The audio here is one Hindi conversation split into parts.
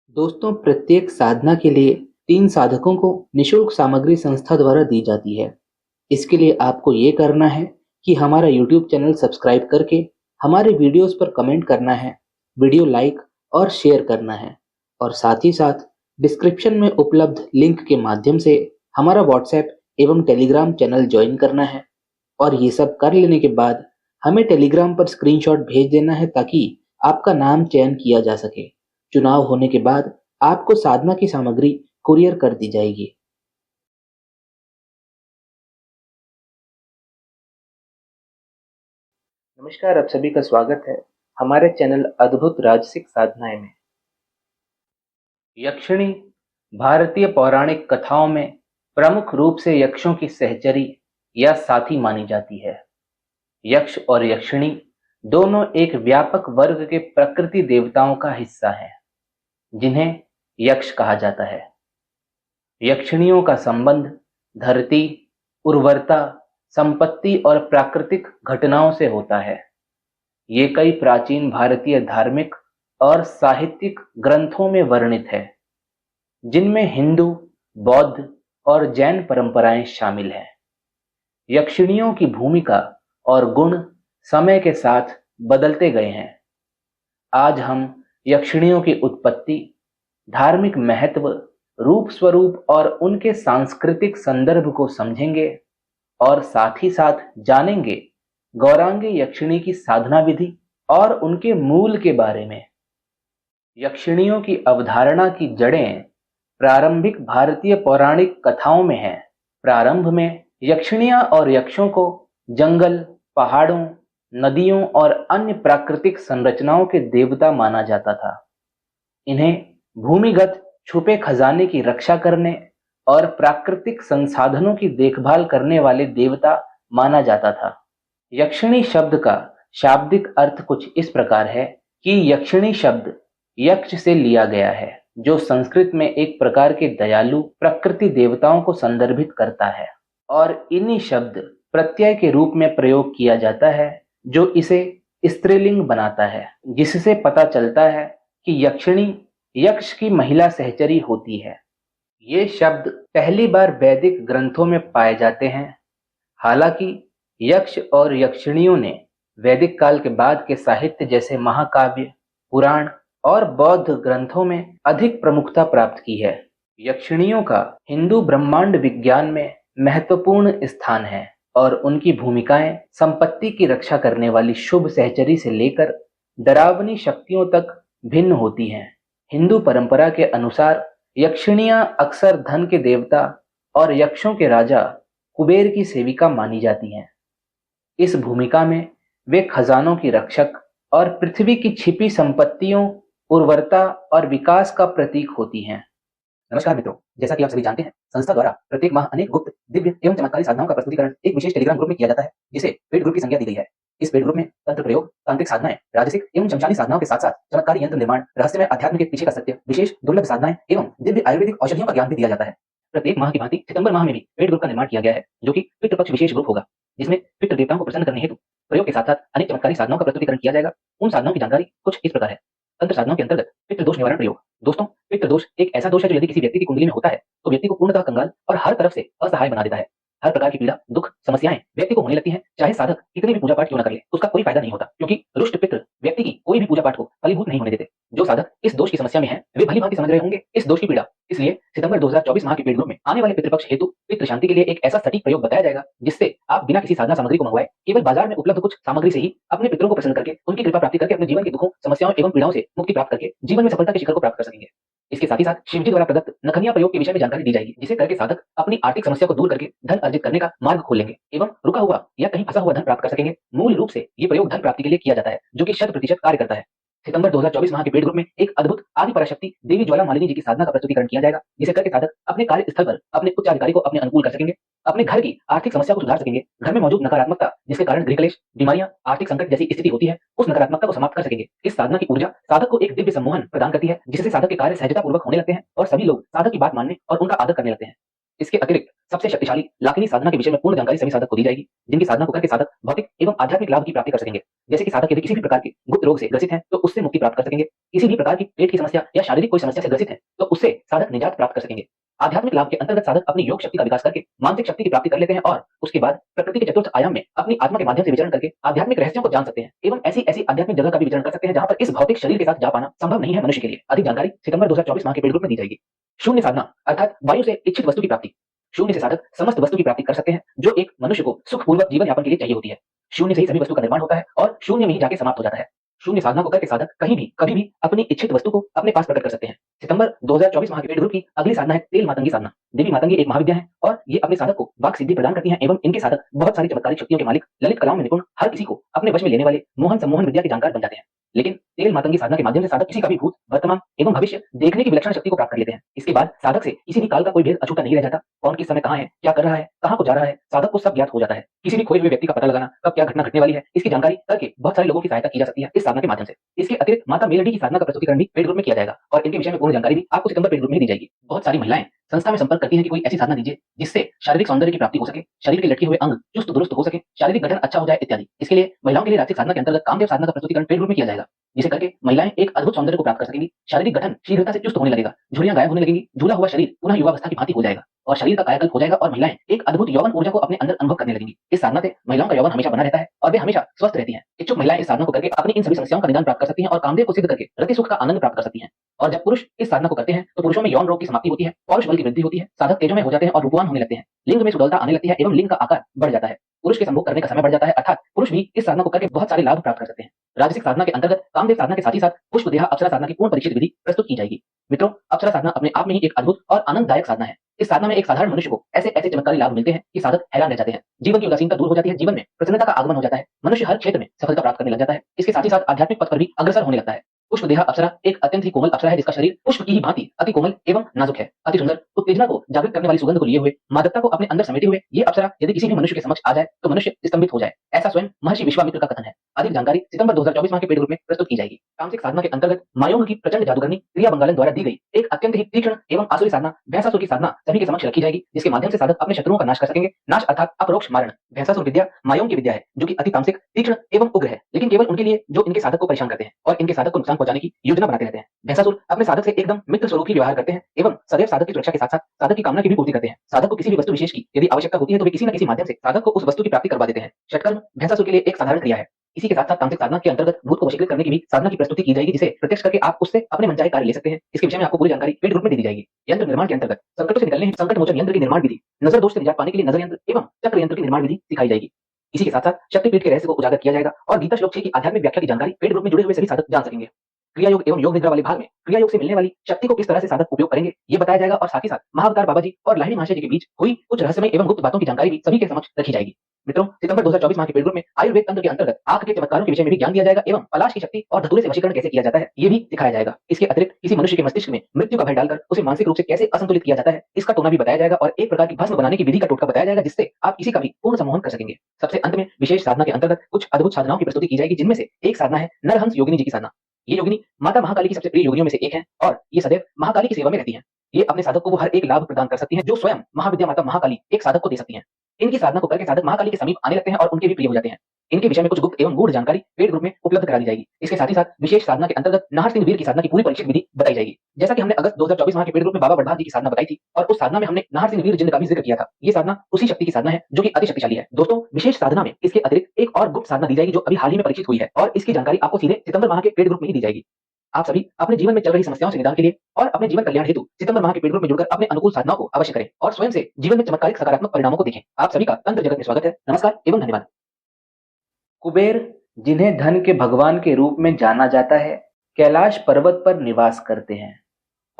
दोस्तों, प्रत्येक साधना के लिए 3 साधकों को निःशुल्क सामग्री संस्था द्वारा दी जाती है। इसके लिए आपको ये करना है कि हमारा यूट्यूब चैनल सब्सक्राइब करके हमारे वीडियोस पर कमेंट करना है, वीडियो लाइक और शेयर करना है और साथ ही साथ डिस्क्रिप्शन में उपलब्ध लिंक के माध्यम से हमारा व्हाट्सएप एवं टेलीग्राम चैनल ज्वाइन करना है। और ये सब कर लेने के बाद हमें टेलीग्राम पर स्क्रीनशॉट भेज देना है ताकि आपका नाम चयन किया जा सके। चुनाव होने के बाद आपको साधना की सामग्री कुरियर कर दी जाएगी। नमस्कार, आप सभी का स्वागत है हमारे चैनल अद्भुत राजसिक साधनाएं में। यक्षिणी भारतीय पौराणिक कथाओं में प्रमुख रूप से यक्षों की सहचरी या साथी मानी जाती है। यक्ष और यक्षिणी दोनों एक व्यापक वर्ग के प्रकृति देवताओं का हिस्सा हैं, जिन्हें यक्ष कहा जाता है। यक्षिणियों का संबंध धरती, उर्वरता, संपत्ति और प्राकृतिक घटनाओं से होता है। ये कई प्राचीन भारतीय धार्मिक और साहित्यिक ग्रंथों में वर्णित है, जिनमें हिंदू, बौद्ध और जैन परंपराएं शामिल हैं। यक्षिणियों की भूमिका और गुण समय के साथ बदलते गए हैं। आज हम यक्षिणियों की उत्पत्ति, धार्मिक महत्व, रूप स्वरूप और उनके सांस्कृतिक संदर्भ को समझेंगे और साथ ही साथ जानेंगे गौरांगी यक्षिणी की साधना विधि और उनके मूल के बारे में। यक्षिणियों की अवधारणा की जड़ें प्रारंभिक भारतीय पौराणिक कथाओं में हैं। प्रारंभ में यक्षिणियां और यक्षों को जंगल, पहाड़ों, नदियों और अन्य प्राकृतिक संरचनाओं के देवता माना जाता था। इन्हें भूमिगत छुपे खजाने की रक्षा करने और प्राकृतिक संसाधनों की देखभाल करने वाले देवता माना जाता था। यक्षिणी शब्द का शाब्दिक अर्थ कुछ इस प्रकार है कि यक्षिणी शब्द यक्ष से लिया गया है, जो संस्कृत में एक प्रकार के दयालु प्रकृति देवताओं को संदर्भित करता है, और इन्हीं शब्द प्रत्यय के रूप में प्रयोग किया जाता है, जो इसे स्त्रीलिंग बनाता है, जिससे पता चलता है कि यक्षिणी यक्ष की महिला सहचरी होती है। ये शब्द पहली बार वैदिक ग्रंथों में पाए जाते हैं। हालांकि यक्ष और यक्षिणियों ने वैदिक काल के बाद के साहित्य जैसे महाकाव्य, पुराण और बौद्ध ग्रंथों में अधिक प्रमुखता प्राप्त की है। यक्षिणियों का हिंदू ब्रह्मांड विज्ञान में महत्वपूर्ण स्थान है और उनकी भूमिकाएं संपत्ति की रक्षा करने वाली शुभ सहचरी से लेकर डरावनी शक्तियों तक भिन्न होती हैं। हिंदू परंपरा के अनुसार यक्षिणियां अक्सर धन के देवता और यक्षों के राजा कुबेर की सेविका मानी जाती हैं। इस भूमिका में वे खजानों की रक्षक और पृथ्वी की छिपी संपत्तियों, उर्वरता और विकास का प्रतीक होती हैं। नमस्कार मित्रों, जैसा कि आप सभी जानते हैं, संस्था द्वारा प्रत्येक माह अनेक गुप्त, दिव्य एवं चमत्कारी साधनाओं का प्रस्तुतिकरण एक विशेष टेलीग्राम ग्रुप में किया जाता है, जिसे पेड ग्रुप की संज्ञा दी गई है। इस पेड ग्रुप में तंत्र प्रयोग, तांत्रिक साधनाएं, राजसिक एवं शमशानी साधनाओं के साथ साथ चमत्कारी यंत्र निर्माण, रहस्यमय अध्यात्म के पीछे का सत्य, विशेष दुर्लभ साधनाएं एवं दिव्य आयुर्वेदिक औषधियों का ज्ञान भी दिया जाता है। प्रत्येक माह की भांति सितंबर माह में भी पेड ग्रुप का निर्माण किया गया है, जो कि पितृपक्ष विशेष ग्रुप होगा, जिसमें पितृ देवताओं को प्रसन्न करने हेतु प्रयोग के साथ साथ अनेक चमत्कारी साधनाओं का प्रस्तुतिकरण किया जाएगा। उन साधनाओं की जानकारी कुछ इस प्रकार है। तंत्र साधनाओं के अंतर्गत पितृ दोष निवारण प्रयोग। दोस्तों, पितृ दोष एक ऐसा दोष है जो यदि किसी व्यक्ति की कुंडली में होता है तो व्यक्ति को पूर्णतः कंगाल और हर तरफ से असहाय बना देता है। हर प्रकार की पीड़ा, दुख, समस्याएं व्यक्ति को होने लगती हैं, चाहे साधक कितने भी पूजा पाठ क्यों न कर ले, उसका कोई फायदा नहीं होता, क्योंकि रुष्ट पितृ व्यक्ति की कोई भी पूजा पाठ को फलीभूत नहीं होने देते। जो साधक इस दोष की समस्या में है, वे भली भांति समझ रहे होंगे इस दोष की पीड़ा। इसलिए सितंबर 2024 माह के पेड ग्रुप में आने वाले पितृपक्ष हेतु पितृ शांति के लिए एक ऐसा सटीक प्रयोग बताया जाएगा, जिससे आप बिना किसी साधना सामग्री को मंगवाए केवल बाजार में उपलब्ध कुछ सामग्री से ही अपने पितरों को प्रसन्न करके उनकी कृपा प्राप्ति करके अपने जीवन के दुखों, समस्याओं एवं पीड़ाओं से मुक्ति प्राप्त करके जीवन में सफलता के शिखर को प्राप्त कर सकेंगे। इसके साथ ही साथ शिवजी द्वारा प्रदत्त नखनिया प्रयोग के विषय में जानकारी दी जाएगी, जिसे करके साधक अपनी आर्थिक समस्या को दूर करके धन अर्जित करने का मार्ग खोल लेंगे एवं रुका हुआ या कहीं फंसा हुआ धन प्राप्त कर सकेंगे। मूल रूप से ये प्रयोग धन प्राप्ति के लिए किया जाता है, जो कि 100% कार्य करता है। सितंबर 2024 माह के पेड ग्रुप में एक अद्भुत आदि पराशक्ति देवी ज्वाला मालिनी जी की साधना का प्रस्तुतिकरण किया जाएगा, जिसे करके साधक अपने कार्य स्थल पर अपने उच्च अधिकारी को अपने अनुकूल कर सकेंगे, अपने घर की आर्थिक समस्या को सुधार सकेंगे, घर में मौजूद नकारात्मकता जिसके कारण गृह क्लेश, बीमारियां, आर्थिक संकट जैसी स्थिति होती है, उस नकारात्मकता को समाप्त कर सकेंगे। इस साधना की ऊर्जा साधक को एक दिव्य सम्मोहन प्रदान करती है, जिससे साधक के कार्य सहजतापूर्वक होने लगते हैं और सभी लोग साधक की बात मानने और उनका आदर करने लगते हैं। इसके अतिरिक्त सबसे शक्तिशाली लाखनी साधना के विषय में पूर्ण जानकारी सभी साधक को दी जाएगी, जिनकी साधना को करके साधक भौतिक एवं आध्यात्मिक लाभ की प्राप्ति कर सकेंगे। जैसे कि साधक यदि किसी भी प्रकार के गुप्त रोग से ग्रसित है तो उससे मुक्ति प्राप्त कर सकेंगे, किसी भी प्रकार की पेट की समस्या या शारीरिक कोई समस्या से ग्रसित है तो उससे साधक निजात प्राप्त कर सकेंगे। आध्यात्मिक लाभ के अंतर्गत साधक अपनी योग शक्ति का विकास करके मानसिक शक्ति की प्राप्ति कर लेते हैं और उसके बाद प्रकृति के चतुर्थ आयाम में अपनी आत्मा के माध्यम से विचरण करके आध्यात्मिक रहस्यों को जान सकते हैं एवं ऐसी ऐसी आध्यात्मिक जगह का भी विचरण कर सकते हैं जहां पर इस भौतिक शरीर के साथ जा पाना संभव नहीं है मनुष्य के लिए। अधिक जानकारी सितंबर 2024 माह के पेड ग्रुप में दी जाएगी। शून्य साधना अर्थात वायु से इच्छित वस्तु की प्राप्ति। शून्य से साधक समस्त वस्तु की प्राप्ति कर सकते हैं जो एक मनुष्य को सुखपूर्वक जीवन यापन के लिए चाहिए होती है। शून्य से ही सभी वस्तु का निर्माण होता है और शून्य में ही जाके समाप्त हो जाता है। शून्य साधना को करके साधक कहीं भी कभी भी अपनी इच्छित वस्तु को अपने पास प्रकट कर सकते हैं। सितंबर 2024 माह के पेड ग्रुप की अगली साधना है तेल मातंगी साधना। देवी मातंगी एक महाविद्या है और ये अपने साधक को वाक सिद्धि प्रदान करती है एवं इनके साधक बहुत सारी चमत्कारिक शक्तियों के मालिक, ललित कलाओं में निपुण, हर किसी को अपने वश में लेने वाले मोहन सम्मोहन विद्या के जानकार बन जाते हैं। लेकिन तेल मातंगी साधना के माध्यम से साधक किसी का भी भूत, वर्तमान एवं भविष्य देखने की विलक्षण शक्ति को प्राप्त कर लेते हैं। इसके बाद साधक से किसी भी काल का कोई भेद अछूता नहीं रह जाता। कौन किस समय कहाँ है, क्या कर रहा है, कहाँ को जा रहा है, साधक को सब ज्ञात हो जाता है। किसी भी खोए हुए व्यक्ति का पता लगाना, कब क्या घटना घटने वाली है, इसकी जानकारी करके बहुत सारे लोगों की सहायता की जा सकती है इस साधना के माध्यम से। इसके अतिरिक्त माता मेलडी की साधना का प्रस्तुतिकरण भी पेड ग्रुप में किया जाएगा और इनके विषय में पूर्ण जानकारी भी आपको सितंबर पेड ग्रुप में दी जाएगी। बहुत सारी महिलाएं संस्था में संपर्क करती हैं कि कोई ऐसी साधना दीजिए जिससे शारीरिक सौंदर्य की प्राप्ति हो सके, शरीर के लटके हुए अंग चुस्त दुरुस्त हो सके, शारीरिक गठन अच्छा हो जाए इत्यादि। इसके लिए महिलाओं के लिए रात्रिक साधना के अंतर्गत कामदेव साधना का प्रस्तुतिकरण पेड ग्रुप में किया जाएगा, जिसे करके महिलाएं एक अद्भुत सौंदर्य को प्राप्त कर सकेंगी, शारीरिक गठन शीघ्रता से चुस्त होने लगेगा, झुर्रियां गायब होने लगेंगी, झूला हुआ शरीर पुनः युवावस्था की भांति हो जाएगा और शरीर का कायाकल्प हो जाएगा और महिलाएं एक अद्भुत यौवन ऊर्जा को अपने अंदर अनुभव करने लगेंगी। इस साधना से महिलाओं का यौवन हमेशा बना रहता है और वे हमेशा स्वस्थ रहती हैं। इच्छुक महिलाएं इस साधना को करके अपनी इन सभी समस्याओं का निदान प्राप्त कर सकती हैं और कामदेव को सिद्ध करके रति सुख का आनंद प्राप्त कर सकती हैं। और जब पुरुष इस साधना को करते हैं तो पुरुषों में यौन रोग की समाप्ति होती है, पौरुष बल की वृद्धि होती है, साधक तेजोमय हो जाते हैं और रूपवान होने लगते हैं, लिंग में सुडौलता आने लगती है एवं लिंग का आकार बढ़ जाता है, पुरुष के संभोग करने का समय बढ़ जाता है, अर्थात पुरुष भी इस साधना को करके बहुत सारे लाभ प्राप्त कर सकते हैं। राजसिक साधना के अंतर्गत कामदेव साधना के साथ ही साथ पुष्प देहा अप्सरा साधना की पूर्ण परीक्षित विधि प्रस्तुत की जाएगी। मित्रों, अप्सरा साधना अपने आप में ही एक अद्भुत और आनंददायक साधना है। इस साधना में एक साधारण मनुष्य को ऐसे ऐसे चमत्कारी लाभ मिलते हैं कि साधक हैरान रह जाते हैं। जीवन की उदासीनता दूर हो जाती है, जीवन में प्रसन्नता का आगमन हो जाता है, मनुष्य हर क्षेत्र में सफलता प्राप्त करने लग जाता है। इसके साथ ही साथ आध्यात्मिक पथ पर भी अग्रसर होने लगता है। पुष्प देहा अप्सरा एक अत्यंत ही कोमल अप्सरा है जिसका शरीर पुष्प की ही भांति अति कोमल एवं नाजुक है, अति सुंदर, उत्तेजना को जागृत करने वाली सुगंध को लिए हुए, मादकता को अपने अंदर समेटे हुए ये अप्सरा यदि किसी भी मनुष्य के समक्ष आ जाए तो मनुष्य स्तंभित हो जाए, ऐसा स्वयं महर्षि विश्वामित्र का कथन है। अधिक जानकारी सितंबर 2024 माह के पेड ग्रुप में प्रस्तुत की जाएगी। तामसिक साधना के अंतर्गत मायोंग की प्रचंड जादूगरनी क्रिया बंगालन द्वारा दी गई एक अत्यंत ही तीक्ष्ण एवं आसुरी साधना भैंसासुर की साधना सभी के समक्ष रखी जाएगी, जिसके माध्यम से साधक अपने शत्रुओं का नाश कर सकेंगे। नाश अर्थात अपरोक्ष मारण। भैंसासुर विद्या मायोंग की विद्या है जो कि अति तामसिक, तीक्ष्ण एवं उग्र है, लेकिन केवल उनके लिए जो इनके साधक को परेशान करते हैं और इनके साधक को नुकसान पहुंचाने की योजना बनाते रहते हैं। भैंसासुर अपने साधक से एकदम मित्र स्वरूप ही व्यवहार करते हैं एवं सदैव साधक की सुरक्षा के साथ साथ साधक की कामना की भी पूर्ति करते हैं। साधक को किसी भी वस्तु विशेष की यदि आवश्यकता होती है तो वे किसी न किसी माध्यम से साधक को उस वस्तु की प्राप्ति करवा देते हैं। षटकर्म भैंसासुर के लिए एक साधारण क्रिया है। इसी के साथ साथ तांत्रिक साधना के अंतर्गत भूत को वशीकृत करने की भी साधना की प्रस्तुति की जाएगी, जिसे प्रत्यक्ष करके आप उससे अपने मनचाहे कार्य ले सकते हैं। इसके विषय में आपको पूरी जानकारी पेड ग्रुप में दी जाएगी। यंत्र निर्माण के अंतर्गत संकटों से निकलने हेतु संकट मोचन यंत्र की निर्माण विधि, नजर दोष से निजात पाने के लिए नजर यंत्र एवं चक्र यंत्र की निर्माण विधि सिखाई जाएगी। इसी के साथ साथ शक्तिपीठ के रहस्य को उजागर किया जाएगा और गीता श्लोक 6 की आध्यात्मिक व्याख्या की जानकारी पेड ग्रुप में जुड़े हुए सभी साधक जान सकेंगे। क्रिया योग एवं योग निद्रा वाले भाग में क्रिया योग से मिलने वाली शक्ति को किस तरह से साधक उपयोग करेंगे ये बताया जाएगा और साथ ही साथ महाअवतार बाबा जी और लाहिड़ी महाशय जी के बीच हुई कुछ रहस्यमय एवं गुप्त बातों की जानकारी भी सभी के समक्ष रखी जाएगी। मित्रों, सितंबर 2024 माह के पेड ग्रुप में आयुर्वेद तंत्र के अंतर्गत आंख के चमत्कारों के विषय में भी ज्ञान दिया जाएगा एवं पलाश की शक्ति और धतूरे से वशीकरण कैसे किया जाता है ये भी सिखाया जाएगा। इसके अतिरिक्त किसी मनुष्य के मस्तिष्क में मृत्यु का भय डालकर उसे मानसिक रूप से कैसे असंतुलित किया जाता है इसका टोना भी बताया जाएगा और एक प्रकार की भस्म बनाने की विधि का टोटका बताया जाएगा, जिससे आप किसी का भी पूर्ण सम्मोहन कर सकेंगे। सबसे अंत में विशेष साधना के अंतर्गत कुछ अद्भुत साधनाओं की प्रस्तुति की जाएगी, जिनमें से एक साधना है नरहंस योगिनी जी की साधना। ये योगिनी माता महाकाली की सबसे प्रिय योगिनियों में से एक है और ये सदैव महाकाली की सेवा में रहती हैं। ये अपने साधक को वो हर एक लाभ प्रदान कर सकती हैं जो स्वयं महाविद्या माता महाकाली एक साधक को दे सकती हैं। इनकी साधना को करके साधक महाकाली के समीप आने लगते हैं और उनके भी प्रिय हो जाते हैं। इनके विषय में कुछ गुप्त एवं गूढ़ जानकारी पेड ग्रुप में उपलब्ध करा दी जाएगी। इसके साथ ही साथ विशेष साधना के अंतर्गत नाहर सिंह वीर की साधना की पूरी परीक्षित विधि बताई जाएगी। जैसा कि हमने अगस्त 2024 माह के पेड ग्रुप में बाबा बड़भाग जी की साधना बताई थी और उस साधना में हमने नाहर सिंह वीर जिंद का भी जिक्र किया था। ये साधना उसी शक्ति की साधना है जो कि अति शक्तिशाली है। दोस्तों, विशेष साधना में इसके अतिरिक्त एक और गुप्त साधना दी जाएगी जो अभी हाल ही में परीक्षित हुई है और इसकी जानकारी आपको सीधे सितंबर माह के पेड ग्रुप में ही दी जाएगी। आप सभी अपने जीवन में चल रही समस्याओं से निदान के लिए और अपने जीवन कल्याण हेतु सितंबर माह के पेड ग्रुप में जुड़कर अपने अनुकूल साधनाओं को अवश्य करें और स्वयं से जीवन में चमत्कारिक सकारात्मक परिणामों को देखें। आप सभी का तंत्र जगत में स्वागत है। नमस्कार एवं धन्यवाद। कुबेर, जिन्हें धन के भगवान के रूप में जाना जाता है, कैलाश पर्वत पर निवास करते हैं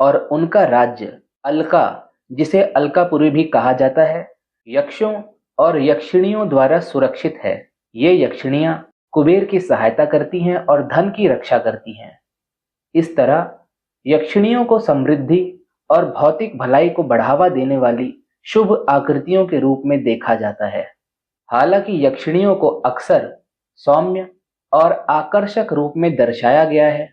और उनका राज्य अलका, जिसे अलकापुरी भी कहा जाता है, यक्षों और यक्षिणियों द्वारा सुरक्षित है। ये यक्षिणियां कुबेर की सहायता करती हैं और धन की रक्षा करती हैं। इस तरह यक्षिणियों को समृद्धि और भौतिक भलाई को बढ़ावा देने वाली शुभ आकृतियों के रूप में देखा जाता है। हालांकि यक्षिणियों को अक्सर सौम्य और आकर्षक रूप में दर्शाया गया है,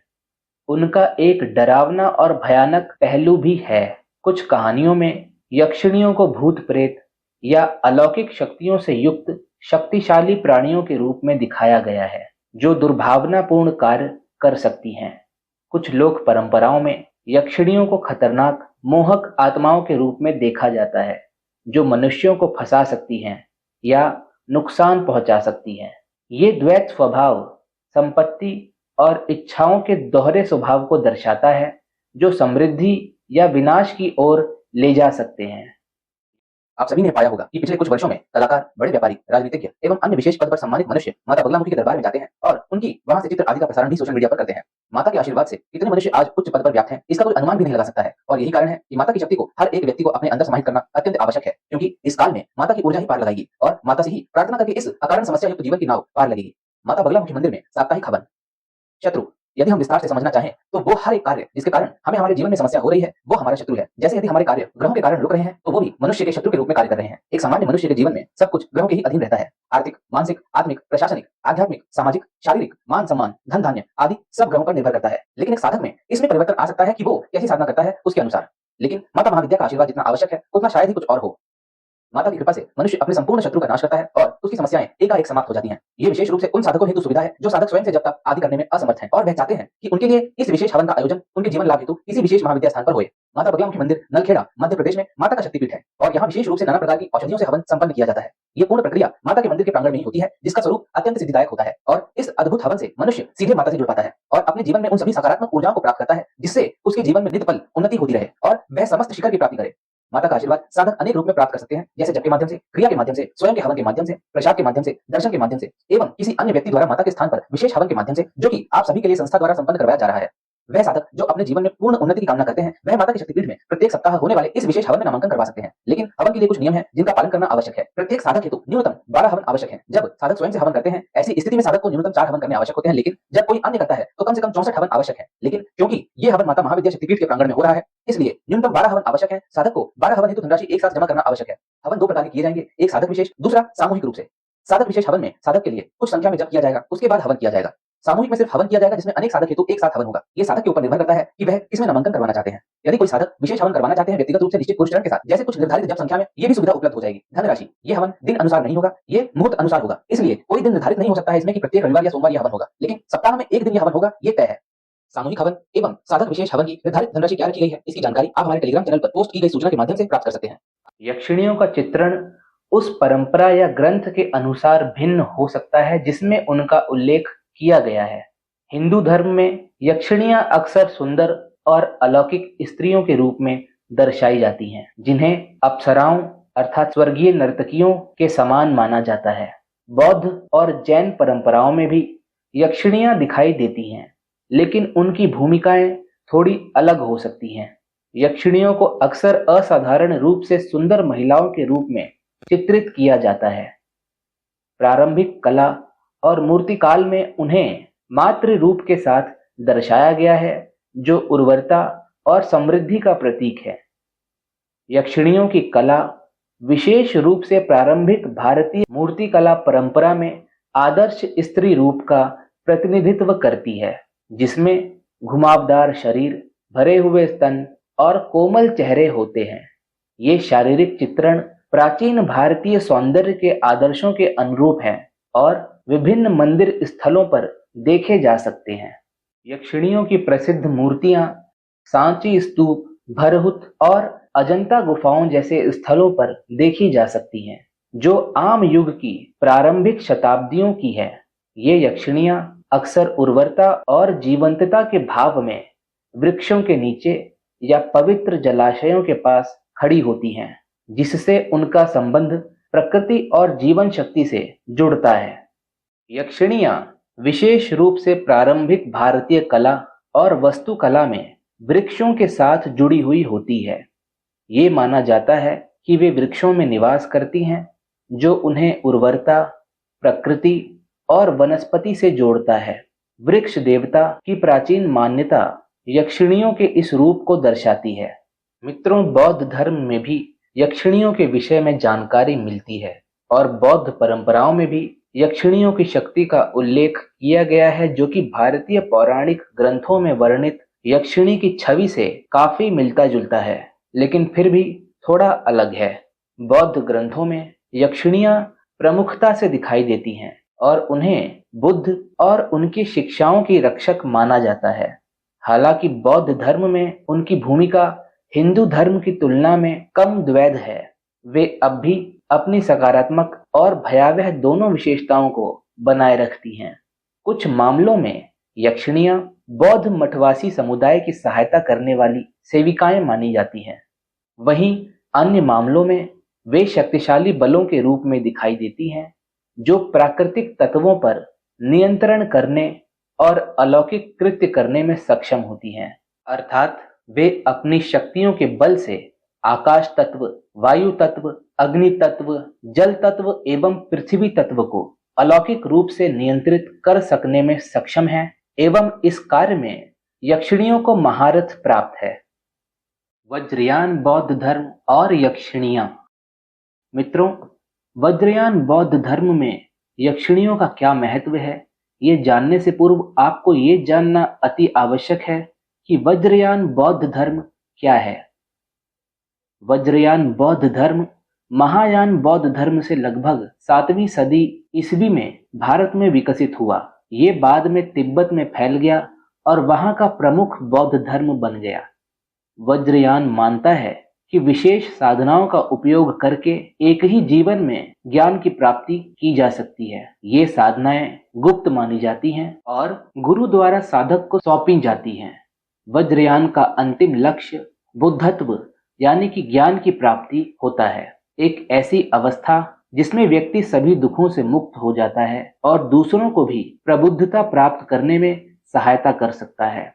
उनका एक डरावना और भयानक पहलू भी है। कुछ कहानियों में यक्षिणियों को भूत प्रेत या अलौकिक शक्तियों से युक्त शक्तिशाली प्राणियों के रूप में दिखाया गया है। जो दुर्भावनापूर्ण कार्य कर सकती हैं। कुछ लोक परंपराओं में यक्षिणियों को खतरनाक मोहक आत्माओं के रूप में देखा जाता है, जो मनुष्यों को फंसा सकती हैं या नुकसान पहुंचा सकती हैं। ये द्वैत स्वभाव संपत्ति और इच्छाओं के दोहरे स्वभाव को दर्शाता है, जो समृद्धि या विनाश की ओर ले जा सकते हैं। आप सभी ने पाया होगा कि पिछले कुछ वर्षों में कलाकार, बड़े व्यापारी, राजनीतिज्ञ एवं अन्य विशेष पद पर सम्मानित मनुष्य माता बगलामुखी के दरबार में जाते हैं और उनकी वहां से चित्र आदि का प्रसारण भी सोशल मीडिया पर करते हैं। माता के आशीर्वाद से कितने मनुष्य आज उच्च पद पर व्याप्त हैं, इसका कोई अनुमान भी नहीं लगा सकता है। और यही कारण है कि माता की शक्ति को हर एक व्यक्ति को अपने अंदर समाहित करना अत्यंत आवश्यक है, क्योंकि इस काल में माता की ऊर्जा ही पार लगाएगी और माता से ही प्रार्थना करके इस अकारण समस्या युक्त जीवन की नाव पार लगेगी। माता बगलामुखी मंदिर में साप्ताहिक हवन। शत्रु, यदि हम विस्तार से समझना चाहें तो वो हर एक कार्य जिसके कारण हमें हमारे जीवन में समस्या हो रही है वो हमारा शत्रु है। जैसे यदि हमारे कार्य ग्रहों के कारण रुक रहे हैं तो वो भी मनुष्य के शत्रु के रूप में कार्य कर रहे हैं। एक सामान्य मनुष्य के जीवन में सब कुछ ग्रहों के ही अधीन रहता है। आर्थिक, मानसिक, आत्मिक, प्रशासनिक, आध्यात्मिक, सामाजिक, शारीरिक, मान सम्मान, धन धान्य आदि सब ग्रहों पर निर्भर करता है। लेकिन एक साधक में इसमें परिवर्तन आ सकता है कि वो कैसी साधना करता है उसके अनुसार। लेकिन माता महाविद्या का आशीर्वाद जितना आवश्यक है उतना शायद ही कुछ और हो। माता की कृपा से मनुष्य अपने संपूर्ण शत्रु का नाश करता है और उसकी समस्याएं एकाएक समाप्त हो जाती हैं। ये विशेष रूप से उन साधकों हेतु सुविधा है जो साधक स्वयं से जब तक आदि करने में असमर्थ हैं और वह चाहते हैं कि उनके लिए इस विशेष हवन का आयोजन उनके जीवन लाभ हेतु किसी विशेष महाविद्या स्थान पर होए। माता बगलामुखी मंदिर नलखेड़ा मध्य प्रदेश में माता का शक्तिपीठ है और यहाँ विशेष रूप से नाना प्रकार की औषधियों से हवन संपन्न किया जाता है। ये पूर्ण प्रक्रिया माता के मंदिर के प्रांगण में ही होती है, जिसका स्वरूप अत्यंत सिद्धिदायक होता है और इस अद्भुत हवन से मनुष्य सीधे माता से जुड़ पाता है और अपने जीवन में उन सभी सकारात्मक ऊर्जाओं को प्राप्त करता है जिससे उसके जीवन में नित्य पल उन्नति होती रहे और वह समस्त शिखर की प्राप्ति करे। माता का आशीर्वाद साधक अनेक रूप में प्राप्त कर सकते हैं, जैसे जप के माध्यम से, क्रिया के माध्यम से, स्वयं के हवन के माध्यम से, प्रसाद के माध्यम से, दर्शन के माध्यम से एवं किसी अन्य व्यक्ति द्वारा माता के स्थान पर विशेष हवन के माध्यम से, जो कि आप सभी के लिए संस्था द्वारा संपन्न करवाया जा रहा है। वह साधक जो अपने जीवन में पूर्ण उन्नति की कामना करते हैं वह माता के शक्तिपीठ में प्रत्येक सप्ताह होने वाले इस विशेष हवन में नामांकन करवा सकते हैं। लेकिन हवन के लिए कुछ नियम है जिनका पालन करना आवश्यक है। प्रत्येक साधक हेतु न्यूनतम 12 हवन आवश्यक है। जब साधक स्वयं से हवन करते हैं ऐसी स्थिति में साधक को न्यूनतम 4 हवन करने आवश्यक होते हैं, लेकिन जब कोई अन्य करता है तो कम से कम 64 हवन आवश्यक है। लेकिन क्योंकि ये हवन माता महाविद्या शक्तिपीठ के प्रांगण में हो रहा है इसलिए न्यूनतम 12 हवन आवश्यक है। साधक को 12 हवन हेतु धनराशि एक साथ जमा करना आवश्यक है। हवन दो प्रकार के किए जाएंगे, एक साधक विशेष, दूसरा सामूहिक रूप से। साधक विशेष हवन में साधक के लिए कुछ संख्या में जप किया जाएगा, उसके बाद हवन किया जाएगा। सामूहिक में सिर्फ हवन किया जाएगा जिसमें अनेक साधक हेतु एक साथ हवन होगा। ये साधक के ऊपर निर्भर करता है कि वह किसमें नामांकन करवाना चाहते हैं। यदि कोई साधक विशेष हवन करवाना चाहते हैं व्यक्तिगत रूप से निश्चित पुरुष चरण के साथ, जैसे कुछ निर्धारित जप संख्या में, ये भी सुविधा उपलब्ध हो जाएगी। धनराशि, ये हवन दिन अनुसार नहीं होगा, ये मुहूर्त अनुसार होगा, इसलिए कोई दिन निर्धारित नहीं हो सकता है इसमें कि प्रत्येक रविवार या सोमवार यह हवन होगा, लेकिन सप्ताह में एक दिन यह हवन होगा, ये तय है। सामूहिक हवन एवं साधक विशेष हवन की निर्धारित धनराशि क्या रखी गई है इसकी जानकारी आप हमारे टेलीग्राम चैनल पर पोस्ट की गई सूचना के माध्यम से प्राप्त कर सकते हैं। यक्षिणियों का चित्रण उस परंपरा या ग्रंथ के अनुसार भिन्न हो सकता है जिसमें उनका उल्लेख किया गया है। हिंदू धर्म में यक्षिणियां अक्सर सुंदर और अलौकिक स्त्रियों के रूप में दर्शाई जाती हैं, जिन्हें अप्सराओं अर्थात स्वर्गीय नर्तकियों के समान माना जाता है। बौद्ध और जैन परंपराओं में भी यक्षिणियां दिखाई देती हैं, लेकिन उनकी भूमिकाएं थोड़ी अलग हो सकती हैं। यक्षिणियों को अक्सर असाधारण रूप से सुंदर महिलाओं के रूप में चित्रित किया जाता है। प्रारंभिक कला और मूर्तिकाल में उन्हें मातृ रूप के साथ दर्शाया गया है, जो उर्वरता और समृद्धि का प्रतीक है। यक्षिणियों की कला विशेष रूप से प्रारंभिक भारतीय मूर्तिकला परंपरा में आदर्श स्त्री रूप का प्रतिनिधित्व करती है, जिसमें घुमावदार शरीर, भरे हुए स्तन और कोमल चेहरे होते हैं। ये शारीरिक चित्रण प्राचीन भारतीय सौंदर्य के आदर्शों के अनुरूप हैं और विभिन्न मंदिर स्थलों पर देखे जा सकते हैं। यक्षिणियों की प्रसिद्ध मूर्तियां सांची स्तूप, भरहुत और अजंता गुफाओं जैसे स्थलों पर देखी जा सकती हैं, जो आम युग की प्रारंभिक शताब्दियों की है। ये यक्षिणियां अक्सर उर्वरता और जीवंतता के भाव में वृक्षों के नीचे या पवित्र जलाशयों के पास खड़ी होती हैं, जिससे उनका संबंध प्रकृति और जीवन शक्ति से जुड़ता है। यक्षिणियां विशेष रूप से प्रारंभिक भारतीय कला और वास्तुकला में वृक्षों के साथ जुड़ी हुई होती है। ये माना जाता है कि वे वृक्षों में निवास करती हैं, जो उन्हें उर्वरता, प्रकृति और वनस्पति से जोड़ता है। वृक्ष देवता की प्राचीन मान्यता यक्षिणियों के इस रूप को दर्शाती है। मित्रों, बौद्ध धर्म में भी यक्षिणियों के विषय में जानकारी मिलती है और बौद्ध परंपराओं में भी यक्षिणियों की शक्ति का उल्लेख किया गया है, जो कि भारतीय पौराणिक ग्रंथों में वर्णित यक्षिणी की छवि से काफी मिलता जुलता है, लेकिन फिर भी थोड़ा अलग है। बौद्ध ग्रंथों में यक्षिणियां प्रमुखता से दिखाई देती हैं और उन्हें बुद्ध और उनकी शिक्षाओं की रक्षक माना जाता है। हालांकि बौद्ध धर्म में उनकी भूमिका हिंदू धर्म की तुलना में कम द्वैध है। वे अब भी अपनी सकारात्मक और भयावह दोनों विशेषताओं को बनाए रखती हैं। कुछ मामलों में यक्षिणियां बौद्ध मठवासी समुदाय की सहायता करने वाली सेविकाएं मानी जाती हैं। वहीं अन्य मामलों में वे शक्तिशाली बलों के रूप में दिखाई देती हैं, जो प्राकृतिक तत्वों पर नियंत्रण करने और अलौकिक कृत्य करने में सक्षम होती हैं। अर्थात वे अपनी शक्तियों के बल से आकाश तत्व, वायु तत्व, अग्नि तत्व, जल तत्व एवं पृथ्वी तत्व को अलौकिक रूप से नियंत्रित कर सकने में सक्षम हैं एवं इस कार्य में यक्षिणियों को महारथ प्राप्त है। वज्रयान बौद्ध धर्म और यक्षिणियां। मित्रों, वज्रयान बौद्ध धर्म में यक्षिणियों का क्या महत्व है, ये जानने से पूर्व आपको ये जानना अति आवश्यक है कि वज्रयान बौद्ध धर्म क्या है। वज्रयान बौद्ध धर्म महायान बौद्ध धर्म से लगभग 7वीं सदी ईस्वी में भारत में विकसित हुआ। ये बाद में तिब्बत में फैल गया और वहां का प्रमुख बौद्ध धर्म बन गया। वज्रयान मानता है कि विशेष साधनाओं का उपयोग करके एक ही जीवन में ज्ञान की प्राप्ति की जा सकती है। ये साधनाएं गुप्त मानी जाती हैं और गुरु द्वारा साधक को सौंपी जाती हैं। वज्रयान का अंतिम लक्ष्य बुद्धत्व यानी कि ज्ञान की प्राप्ति होता है, एक ऐसी अवस्था जिसमें व्यक्ति सभी दुखों से मुक्त हो जाता है और दूसरों को भी प्रबुद्धता प्राप्त करने में सहायता कर सकता है।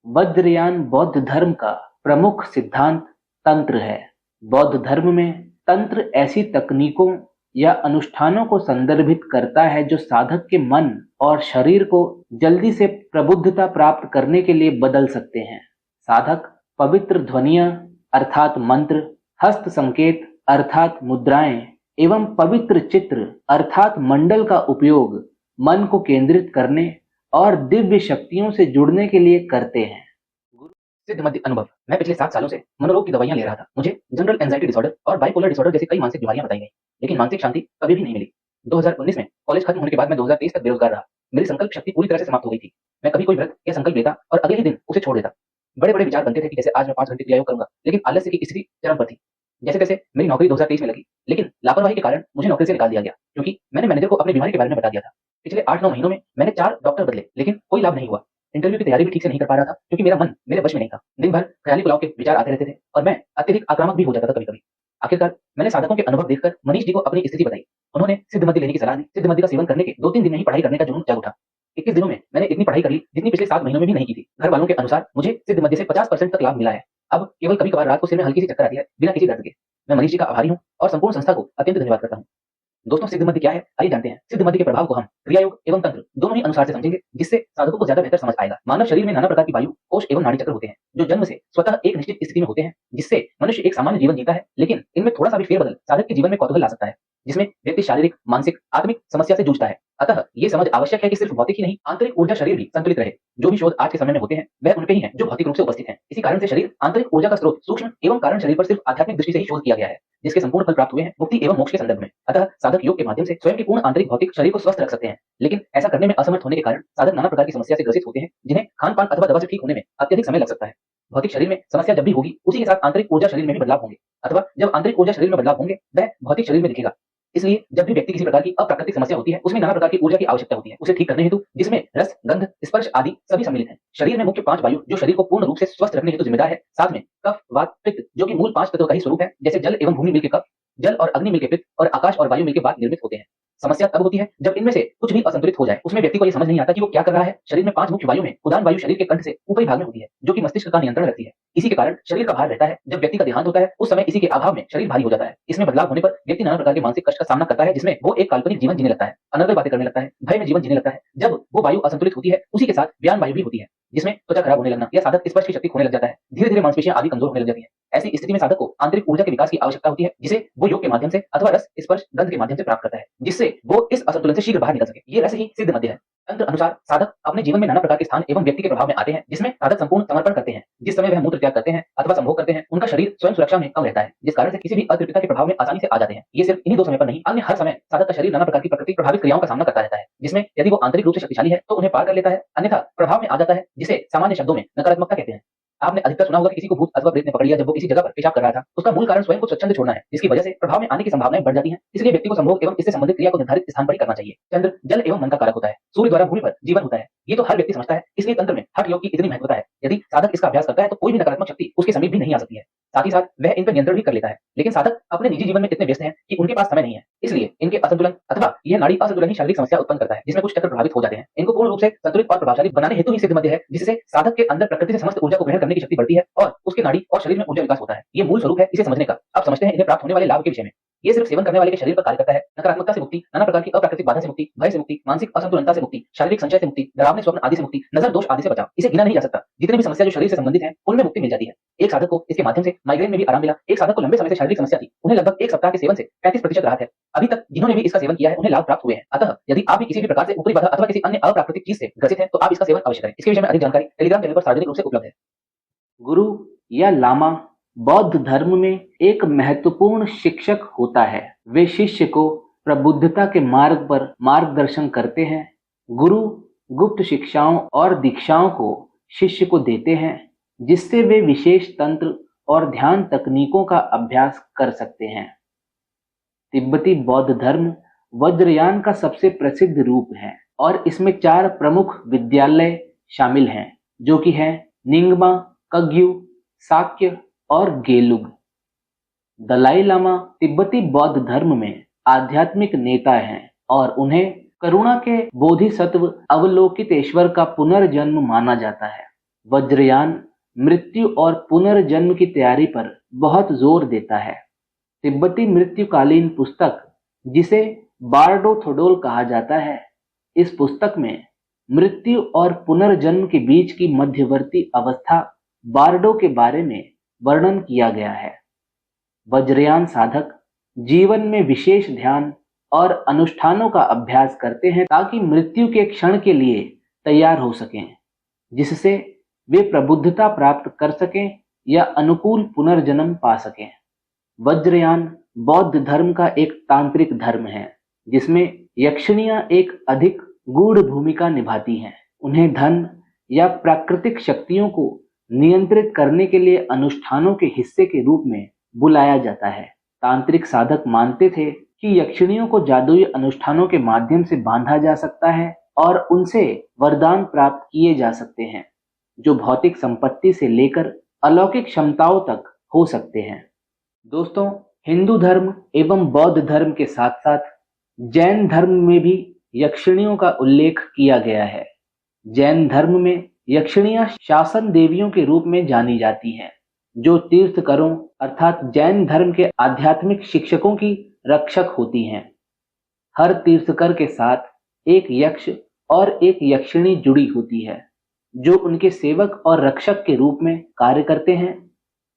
वज्रयान बौद्ध धर्म का प्रमुख सिद्धांत तंत्र है। बौद्ध धर्म में तंत्र ऐसी तकनीकों या अनुष्ठानों को संदर्भित करता है जो साधक के मन और शरीर को जल्दी से प्रबुद्धता प्राप्त करने के लिए बदल सकते हैं। साधक पवित्र ध्वनियां अर्थात मंत्र, हस्त संकेत अर्थात मुद्राएं एवं पवित्र चित्र अर्थात मंडल का उपयोग मन को केंद्रित करने और दिव्य शक्तियों से जुड़ने के लिए करते हैं। सिद्ध मध्य अनुभव। मैं पिछले 7 सालों से मनोरोग की दवाइयां ले रहा था। मुझे जनरल एंजाइटी डिसऑर्डर और बाइपोलर डिसऑर्डर जैसी कई मानसिक बीमारियां बताई गई, लेकिन मानसिक शांति कभी भी नहीं मिली। 2019 में कॉलेज खत्म होने के बाद मैं 2023 तक बेरोजगार रहा। मेरी संकल्प शक्ति पूरी तरह से समाप्त हो गई थी। मैं कभी कोई व्रत या संकल्प लेता और अगले ही दिन उसे छोड़ देता। बड़े बड़े विचार बनते थे कि जैसे आज मैं 5 घंटे क्रियायोग करूंगा, लेकिन आलस्य की स्थिति चरम पर थी। जैसे तैसे मेरी नौकरी 2023 में लगी, लेकिन लापरवाही के कारण मुझे नौकरी से निकाल दिया गया, क्योंकि मैंने मैनेजर को अपनी बीमारी के बारे में बता दिया था। पिछले 8-9 महीनों में मैंने 4 डॉक्टर बदले, लेकिन कोई लाभ नहीं हुआ। इंटरव्यू की तैयारी भी ठीक से नहीं कर पा रहा था, क्योंकि मेरा मन मेरे वश में नहीं था। दिन भर ख्याली पुलाव के विचार आते रहते थे और मैं अत्यधिक आक्रामक भी हो जाता था कभी-कभी। आखिरकार मैंने साधकों के अनुभव देखकर मनीष जी को अपनी स्थिति बताई। उन्होंने सिद्ध मद्य लेने की सलाह दी। सिद्ध मद्य का सेवन करने के 2-3 दिन में ही पढ़ाई करने का जुनून जाग उठा। 21 दिनों में मैंने इतनी पढ़ाई कर ली जितनी पिछले 7 महीनों में भी नहीं की थी। घर वालों के अनुसार मुझे सिद्ध मद्य से 50% तक लाभ मिला है। अब केवल कभी-कभार रात को सिर में हल्की सी चक्कर आती है, बिना किसी दर्द के। मैं मनीष जी का आभारी हूँ और संपूर्ण संस्था को अत्यंत धन्यवाद करता हूँ। दोस्तों, सिद्ध मध्य क्या है, आइए जानते हैं। सिद्ध मध्य के प्रभाव को हम क्रियायोग एवं तंत्र दोनों ही अनुसार से समझेंगे, जिससे साधकों को ज्यादा बेहतर समझ आएगा। मानव शरीर में नाना प्रकार की वायु, कोष एवं नाड़ी चक्र होते हैं, जो जन्म से स्वतः एक निश्चित स्थिति में होते हैं, जिससे मनुष्य एक सामान्य जीवन जीता है। लेकिन इनमें थोड़ा सा भी फेरबदल साधक के जीवन में कौतूहल ला सकता है, जिसमें व्यक्ति शारीरिक, मानसिक, आत्मिक समस्या से जूझता है। अतः ये समझ आवश्यक है कि सिर्फ भौतिक ही नहीं, आंतरिक ऊर्जा शरीर भी संतुलित रहे। जो भी शोध आज के समय में होते हैं, वह उनपे ही हैं जो भौतिक रूप से उपस्थित हैं। इसी कारण से शरीर आंतरिक ऊर्जा का स्रोत सूक्ष्म एवं कारण शरीर पर सिर्फ आध्यात्मिक दृष्टि से ही शोध किया गया है, जिसके संपूर्ण फल प्राप्त हुए हैं मुक्ति एवं मोक्ष के संदर्भ में। अतः साधक योग के माध्यम से स्वयं के पूर्ण आंतरिक भौतिक शरीर को स्वस्थ रख सकते हैं, लेकिन ऐसा करने में असमर्थ होने के कारण साधक नाना प्रकार की समस्या से ग्रसित होते हैं, जिन्हें खान पान अथवा दवा से ठीक होने में अत्यधिक समय लग सकता है। भौतिक शरीर में समस्या जब भी होगी, उसी के साथ आंतरिक ऊर्जा शरीर में भी बदलाव होंगे, अथवा जब आंतरिक ऊर्जा शरीर में बदलाव होंगे, वह भौतिक शरीर में दिखेगा। इसलिए जब भी व्यक्ति किसी प्रकार की अप्राकृतिक समस्या होती है, उसमें नाना प्रकार की ऊर्जा की आवश्यकता होती है उसे ठीक करने हेतु, जिसमें रस, गंध, स्पर्श आदि सभी सम्मिलित हैं। शरीर में मुख्य 5 वायु जो शरीर को पूर्ण रूप से स्वस्थ रखने हेतु जिम्मेदार है। साथ में कफ, वात, पित्त जो कि मूल 5 तत्वों का ही स्वरूप है, जैसे जल एवं भूमि मिलके कफ, जल और अग्नि मिलके पित्त और आकाश और वायु मिलके वात निर्मित होते हैं। समस्या तब होती है जब इनमें से कुछ भी असंतुलित हो जाए। उसमें व्यक्ति को यह समझ नहीं आता कि वो क्या कर रहा है। शरीर में 5 मुख्य वायु में उदान वायु शरीर के कंठ से ऊपरी भाग में होती है, जो कि मस्तिष्क का नियंत्रण रखती है। इसी के कारण शरीर का भार रहता है। जब व्यक्ति का देहांत होता है, उस समय इसी के अभाव में शरीर भारी हो जाता है। इसमें बदलाव होने पर व्यक्ति नाना प्रकार के मानसिक कष्ट का सामना करता है, जिसमें वो एक काल्पनिक जीवन जीने लगता है, अनर्गल बातें करने लगता है, भय में जीवन जीने लगता है। जब वो वायु असंतुलित होती है, उसी के साथ व्यान वायु भी होती है, जिसमें त्वचा खराब होने लगना या साधक स्पर्श की शक्ति खोने लग जाता है। धीरे-धीरे मांसपेशियां आदि कमजोर होने लग जाती हैं। ऐसी स्थिति में साधक को आंतरिक ऊर्जा के विकास की आवश्यकता होती है, जिसे वो योग के माध्यम से अथवा रस, स्पर्श, गंध के माध्यम से प्राप्त करता है, जिससे वो इस असंतुलन से शीघ्र बाहर निकल सके। ये रस ही सिद्ध मध्य है। तंत्र अनुसार साधक अपने जीवन में नाना प्रकार के स्थान एवं व्यक्ति के प्रभाव में आते हैं, जिसमें साधक संपूर्ण समर्पण करते हैं। जिस समय वह मूत्र त्याग करते हैं अथवा संभोग करते हैं, उनका शरीर स्वयं सुरक्षा में कम रहता है, जिस कारण से किसी भी अतृप्तता के प्रभाव में आसानी से आ जाते हैं। ये सिर्फ इन्हीं 2 समय पर नहीं, अन्य हर समय साधक का शरीर नाना प्रकार की प्रकृति प्रभावित क्रियाओं का सामना करता रहता है, जिसमें यदि वो आंतरिक रूप से शक्तिशाली है तो उन्हें पार कर लेता है, अन्यथा प्रभाव में आ जाता है, जिसे सामान्य शब्दों में नकारात्मकता कहते हैं। आपने अधिकतर सुना होगा कि किसी को भूत अथवा प्रेत ने पकड़ लिया जब वो किसी जगह पर पेशाब कर रहा था। उसका मूल कारण स्वयं को स्वच्छंद छोड़ना है, जिसकी वजह से प्रभाव में आने की संभावनाएं बढ़ जाती हैं। इसलिए व्यक्ति को संभोग एवं इससे संबंधित क्रिया को निर्धारित स्थान पर ही करना चाहिए। चंद्र जल एवं मन का कारक होता है। सूर्य द्वारा भूमि पर जीवन होता है। ये तो हर व्यक्ति समझता है, इसलिए तंत्र में हठ योग की इतनी महत्वता है। यदि साधक इसका अभ्यास करता है तो कोई भी नकारात्मक शक्ति उसके समीप भी नहीं आ सकती है। साथ ही साथ वह इन पर नियंत्रण भी कर लेता है। लेकिन साधक अपने निजी जीवन में इतने व्यस्त हैं कि उनके पास समय नहीं है, इसलिए इनके असंतुलन अथवा यह नाड़ी असंतुलन ही शारीरिक समस्या उत्पन्न करता है, जिसमें कुछ चक्र प्रभावित हो जाते हैं। इनको पूर्ण रूप से संतुलित और प्रभावशाली बनाने हेतु ही सिद्ध मध्य है, जिससे साधक के अंदर प्रकृति से समस्त ऊर्जा को ग्रहण करने की शक्ति बढ़ती है और उसके नाड़ी और शरीर में ऊर्जा विकास होता है। ये मूल स्वरूप है इसे समझने का। अब समझते हैं इन्हें प्राप्त होने वाले लाभ के विषय में। ये सिर्फ सेवन करने वाले के शरीर पर कार्य करता है। नकारात्मकता से मुक्ति, नाना प्रकार की अप्राकृतिक बाधा से मुक्ति, भय से मुक्ति, मानसिक असंतुलनता से मुक्ति, शारीरिक संचय से मुक्ति, डरावने स्वप्न आदि से मुक्ति, नजर दोष आदि से बचाव। इसे गिना नहीं जा सकता। जितनी भी समस्या जो शरीर से संबंधित है उनमें मुक्ति मिल जाती है। एक साधक को इसके माध्यम से माइग्रेन में भी आराम मिला। एक साधक को लंबे समय से शारीरिक समस्या थी, उन्हें लगभग 1 सप्ताह के सेवन से 35% राहत है। अभी तक जिन्होंने भी इसका सेवन किया है उन्हें लाभ प्राप्त हुए हैं। अतः यदि आप भी किसी भी प्रकार से ऊपरी बाधा अथवा किसी अन्य अप्राकृतिक चीज से ग्रसित हैं तो आप इसका सेवन अवश्य करें। इसके विषय में अधिक जानकारी टेलीग्राम चैनल पर सार्वजनिक रूप से उपलब्ध है। गुरु या लामा बौद्ध धर्म में एक महत्वपूर्ण शिक्षक होता है। वे शिष्य को प्रबुद्धता के मार्ग पर मार्गदर्शन करते हैं। गुरु गुप्त शिक्षाओं और दीक्षाओं को शिष्य को देते हैं, जिससे वे विशेष तंत्र और ध्यान तकनीकों का अभ्यास कर सकते हैं। तिब्बती बौद्ध धर्म वज्रयान का सबसे प्रसिद्ध रूप है और इसमें 4 प्रमुख विद्यालय शामिल हैं, जो कि हैं निंगमा, कग्यू, साक्य और गेलुग। दलाई लामा तिब्बती बौद्ध धर्म में आध्यात्मिक नेता हैं और उन्हें करुणा के बोधिसत्व अवलोकितेश्वर का पुनर्जन्म माना जाता है। वज्रयान मृत्यु और पुनर्जन्म की तैयारी पर बहुत जोर देता है। तिब्बती मृत्युकालीन पुस्तक, जिसे बार्डो थोडोल कहा जाता है, इस पुस्तक में मृत्यु और पुनर्जन्म के बीच की मध्यवर्ती अवस्था बार्डो के बारे में वर्णन किया गया है। वज्रयान साधक जीवन में विशेष ध्यान और अनुष्ठानों का अभ्यास करते हैं ताकि मृत्यु के क्षण के लिए तैयार हो सकें, जिससे वे प्रबुद्धता प्राप्त कर सकें या अनुकूल पुनर्जन्म पा सकें। वज्रयान बौद्ध धर्म का एक तांत्रिक धर्म है, जिसमें यक्षिणियां एक अधिक गूढ़ भूमिका निभाती हैं। उन्हें धन या प्राकृतिक शक्तियों को नियंत्रित करने के लिए अनुष्ठानों के हिस्से के रूप में बुलाया जाता है। तांत्रिक साधक मानते थे कि यक्षिणियों को जादुई अनुष्ठानों के माध्यम से बांधा जा सकता है और उनसे वरदान प्राप्त किए जा सकते हैं, जो भौतिक संपत्ति से लेकर अलौकिक क्षमताओं तक हो सकते हैं। दोस्तों, हिंदू धर्म एवं बौद्ध धर्म के साथ साथ जैन धर्म में भी यक्षिणियों का उल्लेख किया गया है। जैन धर्म में यक्षिणियां शासन देवियों के रूप में जानी जाती हैं, जो तीर्थकरों अर्थात जैन धर्म के आध्यात्मिक शिक्षकों की रक्षक होती हैं। हर तीर्थकर के साथ एक यक्ष और एक यक्षिणी जुड़ी होती है, जो उनके सेवक और रक्षक के रूप में कार्य करते हैं।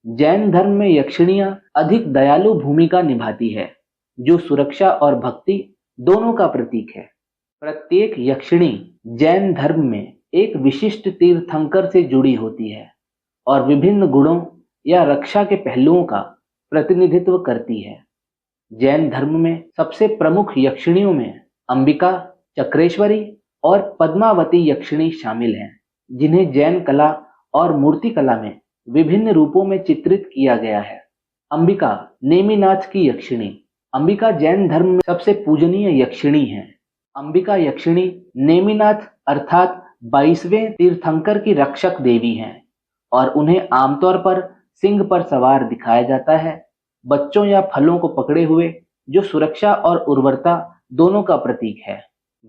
जैन धर्म में यक्षिणियां अधिक दयालु भूमिका निभाती है, जो सुरक्षा और भक्ति दोनों का प्रतीक है। प्रत्येक यक्षिणी जैन धर्म में एक विशिष्ट तीर्थंकर से जुड़ी होती है और विभिन्न गुणों या रक्षा के पहलुओं का प्रतिनिधित्व करती है। जैन धर्म में सबसे प्रमुख यक्षिणियों में अंबिका, चक्रेश्वरी और पद्मावती यक्षिणी शामिल हैं, जिन्हें जैन कला और मूर्ति कला में विभिन्न रूपों में चित्रित किया गया है। अंबिका नेमिनाथ की यक्षिणी। अंबिका जैन धर्म में सबसे पूजनीय यक्षिणी है। अंबिका यक्षिणी नेमिनाथ अर्थात 22वें तीर्थंकर की रक्षक देवी हैं और उन्हें आमतौर पर सिंह पर सवार दिखाया जाता है, बच्चों या फलों को पकड़े हुए, जो सुरक्षा और उर्वरता दोनों का प्रतीक है।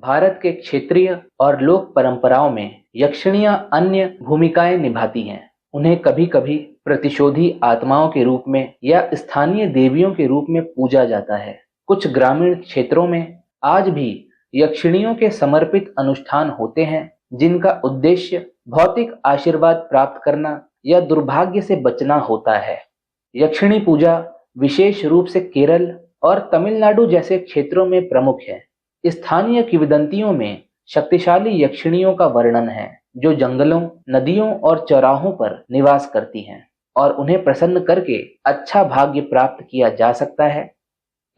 भारत के क्षेत्रीय और लोक परंपराओं में यक्षिणियां अन्य भूमिकाएं निभाती हैं। उन्हें कभी कभी प्रतिशोधी आत्माओं के रूप में या स्थानीय देवियों के रूप में पूजा जाता है। कुछ ग्रामीण क्षेत्रों में आज भी यक्षिणियों के समर्पित अनुष्ठान होते हैं, जिनका उद्देश्य भौतिक आशीर्वाद प्राप्त करना या दुर्भाग्य से बचना होता है। यक्षिणी पूजा विशेष रूप से केरल और तमिलनाडु जैसे क्षेत्रों में प्रमुख है। स्थानीय किंवदंतियों में शक्तिशाली यक्षिणियों का वर्णन है जो जंगलों, नदियों और चौराहों पर निवास करती हैं और उन्हें प्रसन्न करके अच्छा भाग्य प्राप्त किया जा सकता है।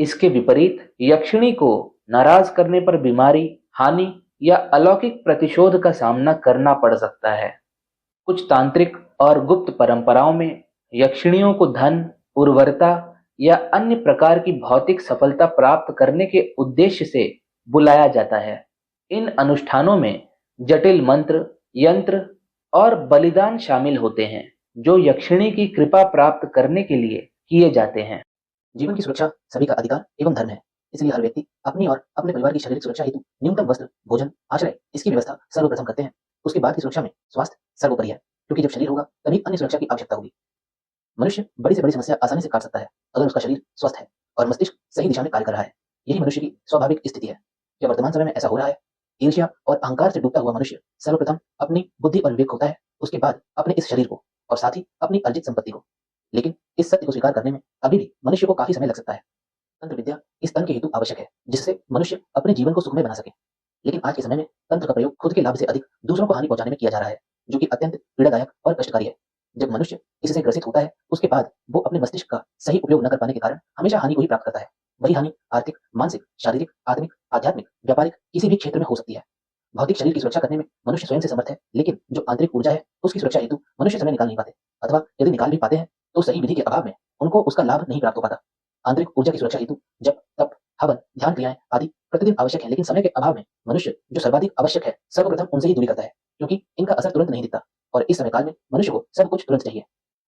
इसके विपरीत यक्षिणी को नाराज करने पर बीमारी, हानि या अलौकिक प्रतिशोध का सामना करना पड़ सकता है। कुछ तांत्रिक और गुप्त परंपराओं में यक्षिणियों को धन, उर्वरता या अन्य प्रकार की भौतिक सफलता प्राप्त करने के उद्देश्य से बुलाया जाता है। इन अनुष्ठानों में जटिल मंत्र, यंत्र और बलिदान शामिल होते हैं जो यक्षिणी की कृपा प्राप्त करने के लिए किए जाते हैं। जीवन की सुरक्षा सभी का अधिकार एवं धर्म है। इसलिए हर व्यक्ति अपनी और अपने परिवार की शारीरिक सुरक्षा हेतु न्यूनतम वस्त्र, भोजन, आश्रय इसकी व्यवस्था सर्वप्रथम करते हैं। उसके बाद की सुरक्षा में स्वास्थ्य सर्वोपरि है, क्योंकि जब शरीर होगा तभी अन्य सुरक्षा की आवश्यकता होगी। मनुष्य बड़ी से बड़ी समस्या आसानी से काट सकता है अगर उसका शरीर स्वस्थ है और मस्तिष्क सही दिशा में कार्य कर रहा है। यही मनुष्य की स्वाभाविक स्थिति है। क्या वर्तमान समय में ऐसा हो रहा है? ईर्ष्या और अहंकार से डूबता हुआ मनुष्य सर्वप्रथम अपनी बुद्धि और विवेक खोता है, उसके बाद अपने इस शरीर को और साथ ही अपनी अर्जित संपत्ति को। लेकिन इस सत्य को स्वीकार करने में अभी भी मनुष्य को काफी समय लग सकता है। तंत्र विद्या इस तन के हेतु आवश्यक है, जिससे मनुष्य अपने जीवन को सुखमय बना सके। लेकिन आज के समय में तंत्र का प्रयोग खुद के लाभ से अधिक दूसरों को हानि पहुंचाने में किया जा रहा है, जो कि अत्यंत पीड़ादायक और कष्टकारी है। जब मनुष्य इससे ग्रसित होता है, उसके बाद वो अपने मस्तिष्क का सही उपयोग न कर पाने के कारण हमेशा हानि को ही प्राप्त करता है। वही हानि आर्थिक, मानसिक, शारीरिक, आत्मिक, आध्यात्मिक, व्यापारिक किसी भी क्षेत्र में हो सकती है। भौतिक शरीर की सुरक्षा करने में मनुष्य स्वयं से समर्थ है, लेकिन जो आंतरिक ऊर्जा है उसकी सुरक्षा हेतु मनुष्य समय निकाल नहीं पाते, अथवा यदि निकाल भी पाते हैं तो सही विधि के अभाव में उनको उसका लाभ नहीं प्राप्त हो पाता। आंतरिक ऊर्जा की सुरक्षा हेतु जप, तप, हवन, ध्यान क्रियाएं आदि प्रतिदिन आवश्यक है, लेकिन समय के अभाव में मनुष्य जो सर्वाधिक आवश्यक है सर्वप्रथम उनसे ही दूरी करता है, क्योंकि इनका असर तुरंत नहीं दिखता और इस समय काल में मनुष्य को सब कुछ तुरंत चाहिए।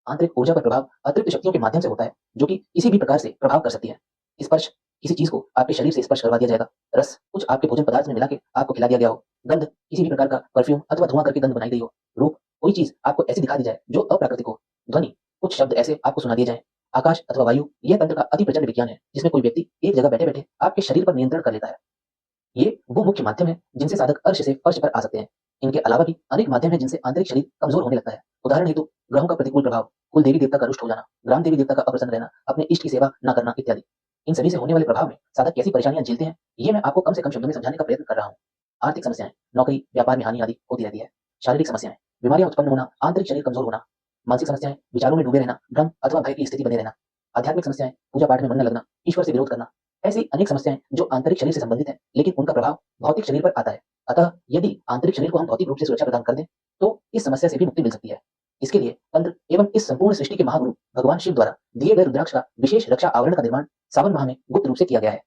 आंतरिक ऊर्जा पर प्रभाव अतिरिक्त शक्तियों के माध्यम से होता है, जो कि किसी भी प्रकार से प्रभाव कर सकती है। स्पर्श, किसी चीज को आपके शरीर से स्पर्श करवा दिया जाएगा। रस, कुछ आपके भोजन पदार्थ में मिला के आपको खिला दिया गया हो। गंध, किसी भी प्रकार का परफ्यूम अथवा धुआं करके गंध बनाई गई हो। रूप, कोई चीज आपको ऐसी दिखा दी जाए जो अप्राकृतिक हो। ध्वनि, कुछ शब्द ऐसे आपको सुना दिए जाए। आकाश अथवा वायु, यह तंत्र का अति प्रचंड विज्ञान है, जिसमें कोई व्यक्ति एक जगह बैठे बैठे आपके शरीर पर नियंत्रण कर लेता है। ये वो मुख्य माध्यम है जिनसे साधक अर्श से फर्श पर आ सकते हैं। इनके अलावा भी अनेक माध्यम है जिनसे आंतरिक शरीर कमजोर होने लगता है। उदाहरण हेतु ग्रहों का प्रतिकूल प्रभाव, कुल देवी देवता का रुष्ट हो जाना, ग्राम देवी देवता का अप्रसन्न रहना, अपने इष्ट की सेवा न करना इत्यादि। इन सभी से होने वाले प्रभाव में साधक कैसी परेशानियां झेलते हैं, ये मैं आपको कम से कम शब्दों में समझाने का प्रयत्न कर रहा हूँ। आर्थिक समस्याएं, नौकरी, व्यापार में हानि आदि होती रहती है। शारीरिक समस्याएं, बीमारियां उत्पन्न होना, आंतरिक शरीर कमजोर होना। मानसिक समस्याएं, विचारों में डूबे रहना, भ्रम अथवा भय की स्थिति बने रहना। आध्यात्मिक समस्याएं, पूजा पाठ में मन न लगना, ईश्वर से विरोध करना। ऐसी अनेक समस्याएं जो आंतरिक शरीर से संबंधित है, लेकिन उनका प्रभाव भौतिक शरीर पर आता है। अतः यदि आंतरिक शरीर को हम भौतिक रूप से सुरक्षा प्रदान कर दें तो इस समस्या से भी मुक्ति मिल सकती है। इसके लिए तंत्र एवं इस संपूर्ण सृष्टि के महागुरु भगवान शिव द्वारा दिए गए रुद्राक्ष का विशेष रक्षा आवरण का निर्माण सावन माह में गुप्त रूप से किया गया है,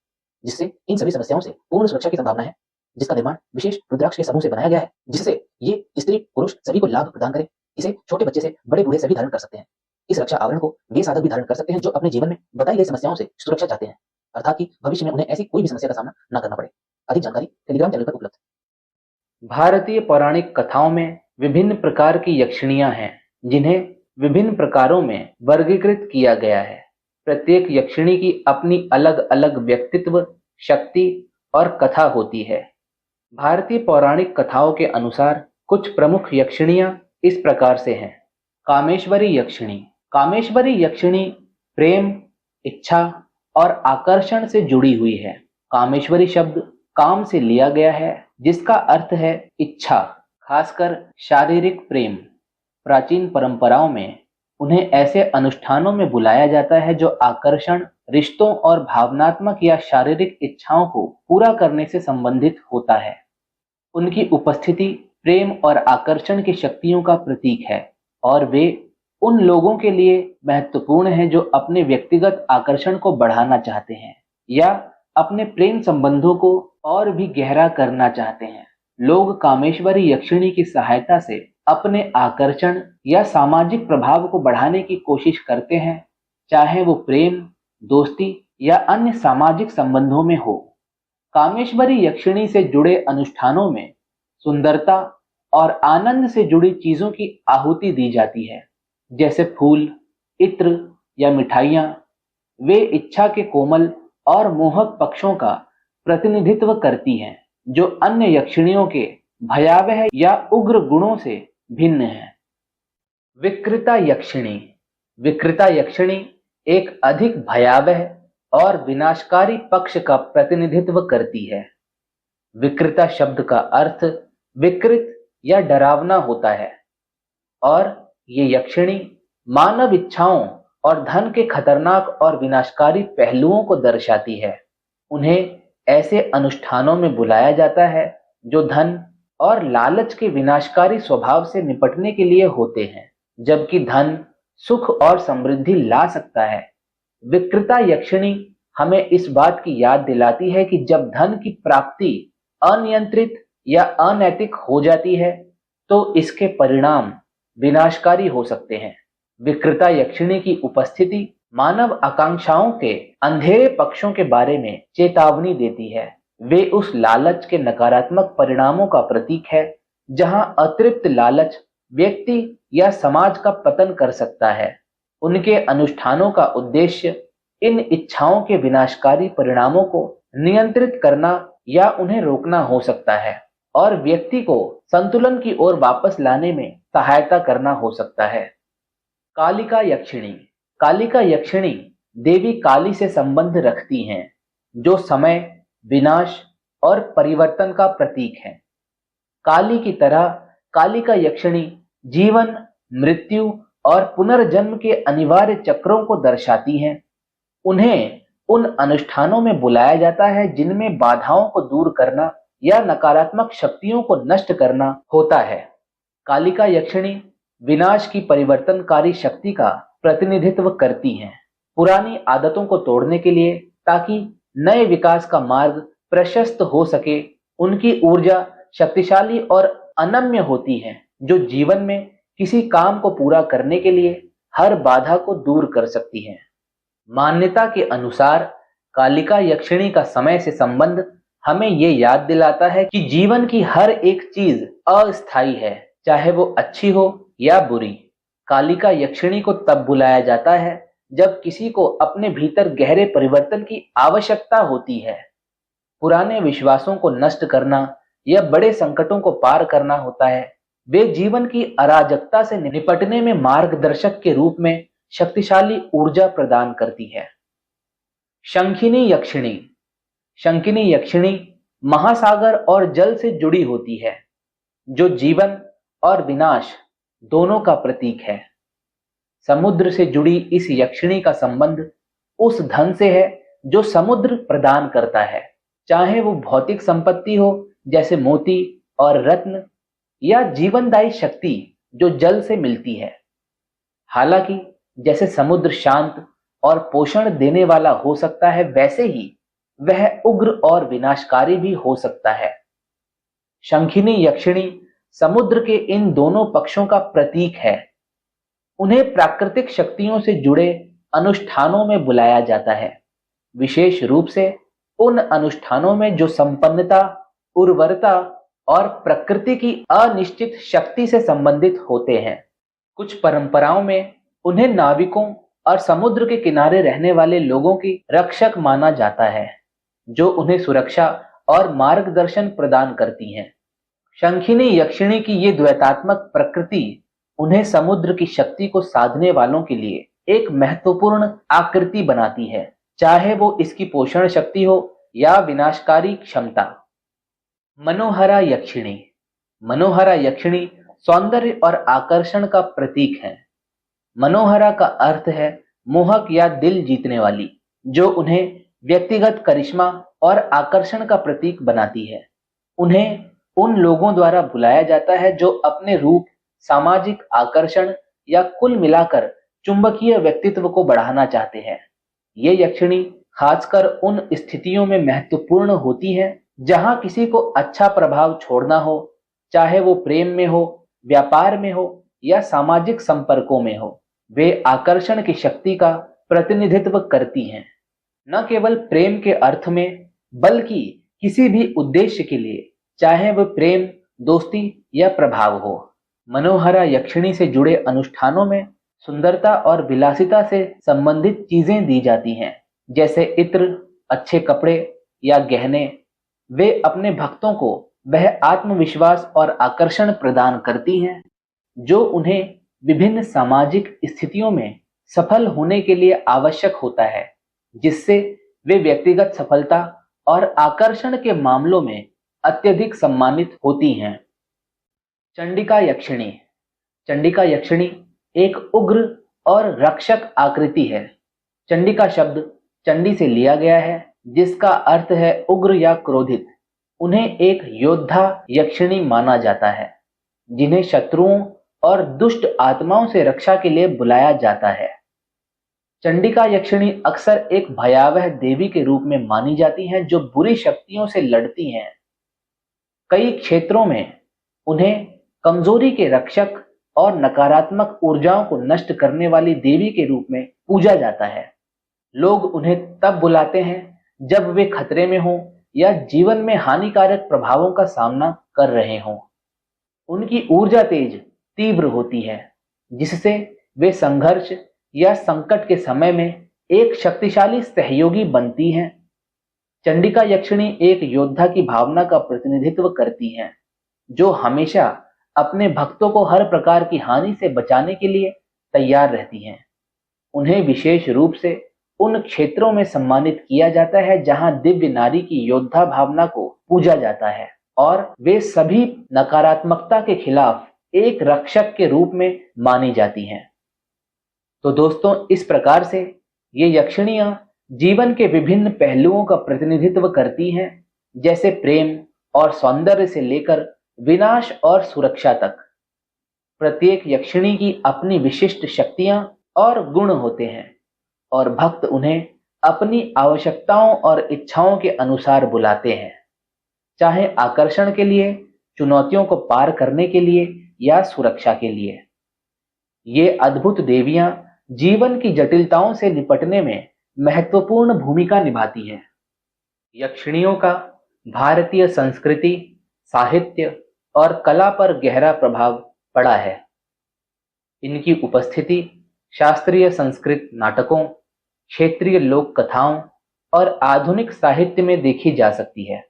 जिससे इन सभी समस्याओं से पूर्ण सुरक्षा की संभावना है। जिसका निर्माण विशेष रुद्राक्ष के समूह से बनाया गया है, जिससे ये स्त्री पुरुष सभी को लाभ प्रदान करे। इसे छोटे बच्चे से बड़े बूढ़े सभी धारण कर सकते हैं। इस रक्षा आवरण को वे साधक भी धारण कर सकते हैं जो अपने जीवन में बताई गई समस्याओं से सुरक्षा चाहते हैं, अर्थात कि भविष्य में उन्हें ऐसी कोई भी समस्या का सामना न करना पड़े। अधिक जानकारी टेलीग्राम चैनल पर उपलब्ध। भारतीय पौराणिक कथाओं में विभिन्न प्रकार की यक्षिणियां हैं जिन्हें विभिन्न प्रकारों में वर्गीकृत किया गया है। प्रत्येक यक्षिणी की अपनी अलग अलग व्यक्तित्व, शक्ति और कथा होती है। भारतीय पौराणिक कथाओं के अनुसार कुछ प्रमुख यक्षिणियां इस प्रकार से हैं। कामेश्वरी यक्षिणी। कामेश्वरी यक्षिणी प्रेम, इच्छा और आकर्षण से जुड़ी हुई है। कामेश्वरी शब्द काम से लिया गया है, जिसका अर्थ है इच्छा, खासकर शारीरिक प्रेम। प्राचीन परंपराओं में उन्हें ऐसे अनुष्ठानों में बुलाया जाता है जो आकर्षण, रिश्तों और भावनात्मक या शारीरिक इच्छाओं को पूरा करने से संबंधित होता है। उनकी उपस्थिति प्रेम और आकर्षण की शक्तियों का प्रतीक है और वे उन लोगों के लिए महत्वपूर्ण हैं जो अपने व्यक्तिगत आकर्षण को बढ़ाना चाहते हैं या अपने प्रेम संबंधों को और भी गहरा करना चाहते हैं। लोग कामेश्वरी यक्षिणी की सहायता से अपने आकर्षण या सामाजिक प्रभाव को बढ़ाने की कोशिश करते हैं, चाहे वो प्रेम, दोस्ती या अन्य सामाजिक संबंधों में हो। कामेश्वरी यक्षिणी से जुड़े अनुष्ठानों में सुंदरता और आनंद से जुड़ी चीजों की आहुति दी जाती है, जैसे फूल, इत्र या मिठाइयाँ। वे इच्छा के कोमल और मोहक पक्षों का प्रतिनिधित्व करती हैं, जो अन्य यक्षिणियों के भयावह या उग्र गुणों से भिन्न है। विकृता यक्षिणी। विकृता यक्षिणी एक अधिक भयावह और विनाशकारी पक्ष का प्रतिनिधित्व करती है। विकृता शब्द का अर्थ विकृत या डरावना होता है और ये यक्षिणी मानव इच्छाओं और धन के खतरनाक और विनाशकारी पहलुओं को दर्शाती है। उन्हें ऐसे अनुष्ठानों में बुलाया जाता है जो धन और लालच के विनाशकारी स्वभाव से निपटने के लिए होते हैं, जबकि धन सुख और समृद्धि ला सकता है। विकृता यक्षिणी हमें इस बात की याद दिलाती है कि जब धन की प्राप्ति अनियंत्रित या अनैतिक हो जाती है तो इसके परिणाम विनाशकारी हो सकते हैं। विकृता यक्षिणी की उपस्थिति मानव आकांक्षाओं के अंधेरे पक्षों के बारे में चेतावनी देती है। वे उस लालच के नकारात्मक परिणामों का प्रतीक है जहां अतिरिक्त लालच व्यक्ति या समाज का पतन कर सकता है। उनके अनुष्ठानों का उद्देश्य इन इच्छाओं के विनाशकारी परिणामों को नियंत्रित करना या उन्हें रोकना हो सकता है और व्यक्ति को संतुलन की ओर वापस लाने में सहायता करना हो सकता है। कालिका यक्षिणी। कालिका यक्षिणी देवी काली से संबंध रखती हैं, जो समय, विनाश और परिवर्तन का प्रतीक है। काली की तरह कालिका यक्षिणी जीवन, मृत्यु और पुनर्जन्म के अनिवार्य चक्रों को दर्शाती हैं। उन्हें उन अनुष्ठानों में बुलाया जाता है जिनमें बाधाओं को दूर करना या नकारात्मक शक्तियों को नष्ट करना होता है। कालिका यक्षिणी विनाश की परिवर्तनकारी शक्ति का प्रतिनिधित्व करती हैं, पुरानी आदतों को तोड़ने के लिए ताकि नए विकास का मार्ग प्रशस्त हो सके। उनकी ऊर्जा शक्तिशाली और अनम्य होती है, जो जीवन में किसी काम को पूरा करने के लिए हर बाधा को दूर कर सकती है। मान्यता के अनुसार कालिका यक्षिणी का समय से संबंध हमें ये याद दिलाता है कि जीवन की हर एक चीज अस्थायी है, चाहे वो अच्छी हो या बुरी। कालिका यक्षिणी को तब बुलाया जाता है जब किसी को अपने भीतर गहरे परिवर्तन की आवश्यकता होती है, पुराने विश्वासों को नष्ट करना या बड़े संकटों को पार करना होता है। वे जीवन की अराजकता से निपटने में मार्गदर्शक के रूप में शक्तिशाली ऊर्जा प्रदान करती है। शंखिनी यक्षिणी। शंखिनी यक्षिणी महासागर और जल से जुड़ी होती है, जो जीवन और विनाश दोनों का प्रतीक है। समुद्र से जुड़ी इस यक्षिणी का संबंध उस धन से है जो समुद्र प्रदान करता है, चाहे वो भौतिक संपत्ति हो जैसे मोती और रत्न, या जीवनदायी शक्ति जो जल से मिलती है। हालांकि जैसे समुद्र शांत और पोषण देने वाला हो सकता है, वैसे ही वह उग्र और विनाशकारी भी हो सकता है। शंखिनी यक्षिणी समुद्र के इन दोनों पक्षों का प्रतीक है। उन्हें प्राकृतिक शक्तियों से जुड़े अनुष्ठानों में बुलाया जाता है, विशेष रूप से उन अनुष्ठानों में जो संपन्नता, उर्वरता और प्रकृति की अनिश्चित शक्ति से संबंधित होते हैं। कुछ परंपराओं में उन्हें नाविकों और समुद्र के किनारे रहने वाले लोगों की रक्षक माना जाता है, जो उन्हें सुरक्षा और मार्गदर्शन प्रदान करती हैं। शंखिनी यक्षिणी की ये द्वैतात्मक प्रकृति उन्हें समुद्र की शक्ति को साधने वालों के लिए एक महत्वपूर्ण आकृति बनाती है, चाहे वो इसकी पोषण शक्ति हो या विनाशकारी क्षमता। मनोहरा यक्षिणी। मनोहरा यक्षिणी सौंदर्य और आकर्षण का प्रतीक है। मनोहरा का अर्थ है मोहक या दिल जीतने वाली, जो उन्हें व्यक्तिगत करिश्मा और आकर्षण का प्रतीक बनाती है। उन्हें उन लोगों द्वारा बुलाया जाता है जो अपने रूप, सामाजिक आकर्षण या कुल मिलाकर चुंबकीय व्यक्तित्व को बढ़ाना चाहते हैं। ये यक्षिणी खासकर उन स्थितियों में महत्वपूर्ण होती है जहां किसी को अच्छा प्रभाव छोड़ना हो, चाहे वो प्रेम में हो, व्यापार में हो या सामाजिक संपर्कों में हो। वे आकर्षण की शक्ति का प्रतिनिधित्व करती हैं, न केवल प्रेम के अर्थ में, बल्कि किसी भी उद्देश्य के लिए, चाहे वह प्रेम, दोस्ती या प्रभाव हो। मनोहरा यक्षिणी से जुड़े अनुष्ठानों में सुंदरता और विलासिता से संबंधित चीजें दी जाती हैं, जैसे इत्र, अच्छे कपड़े या गहने। वे अपने भक्तों को वह आत्मविश्वास और आकर्षण प्रदान करती हैं जो उन्हें विभिन्न सामाजिक स्थितियों में सफल होने के लिए आवश्यक होता है, जिससे वे व्यक्तिगत सफलता और आकर्षण के मामलों में अत्यधिक सम्मानित होती हैं। चंडिका यक्षिणी। चंडिका यक्षिणी एक उग्र और रक्षक आकृति है। चंडिका शब्द चंडी से लिया गया है, जिसका अर्थ है उग्र या क्रोधित। उन्हें एक योद्धा यक्षिणी माना जाता है, जिन्हें शत्रुओं और दुष्ट आत्माओं से रक्षा के लिए बुलाया जाता है। चंडिका यक्षिणी अक्सर एक भयावह देवी के रूप में मानी जाती हैं, जो बुरी शक्तियों से लड़ती हैं। कई क्षेत्रों में उन्हें कमजोरी के रक्षक और नकारात्मक ऊर्जाओं को नष्ट करने वाली देवी के रूप में पूजा जाता है। लोग उन्हें तब बुलाते हैं जब वे खतरे में हों या जीवन में हानिकारक प्रभावों का सामना कर रहे हों। उनकी ऊर्जा तेज तीव्र होती है, जिससे वे संघर्ष या संकट के समय में एक शक्तिशाली सहयोगी बनती हैं। चंडिका यक्षिणी एक योद्धा की भावना का प्रतिनिधित्व करती हैं, जो हमेशा अपने भक्तों को हर प्रकार की हानि से बचाने के लिए तैयार रहती हैं। उन्हें विशेष रूप से उन क्षेत्रों में सम्मानित किया जाता है जहां दिव्य नारी की योद्धा भावना को पूजा जाता है, और वे सभी नकारात्मकता के खिलाफ एक रक्षक के रूप में मानी जाती हैं। तो दोस्तों, इस प्रकार से ये यक्षिणियां जीवन के विभिन्न पहलुओं का प्रतिनिधित्व करती हैं, जैसे प्रेम और सौंदर्य से लेकर विनाश और सुरक्षा तक। प्रत्येक यक्षिणी की अपनी विशिष्ट शक्तियां और गुण होते हैं, और भक्त उन्हें अपनी आवश्यकताओं और इच्छाओं के अनुसार बुलाते हैं, चाहे आकर्षण के लिए, चुनौतियों को पार करने के लिए या सुरक्षा के लिए। ये अद्भुत देवियां जीवन की जटिलताओं से निपटने में महत्वपूर्ण भूमिका निभाती हैं। यक्षिणियों का भारतीय संस्कृति, साहित्य और कला पर गहरा प्रभाव पड़ा है। इनकी उपस्थिति शास्त्रीय संस्कृत नाटकों, क्षेत्रीय लोक कथाओं और आधुनिक साहित्य में देखी जा सकती है।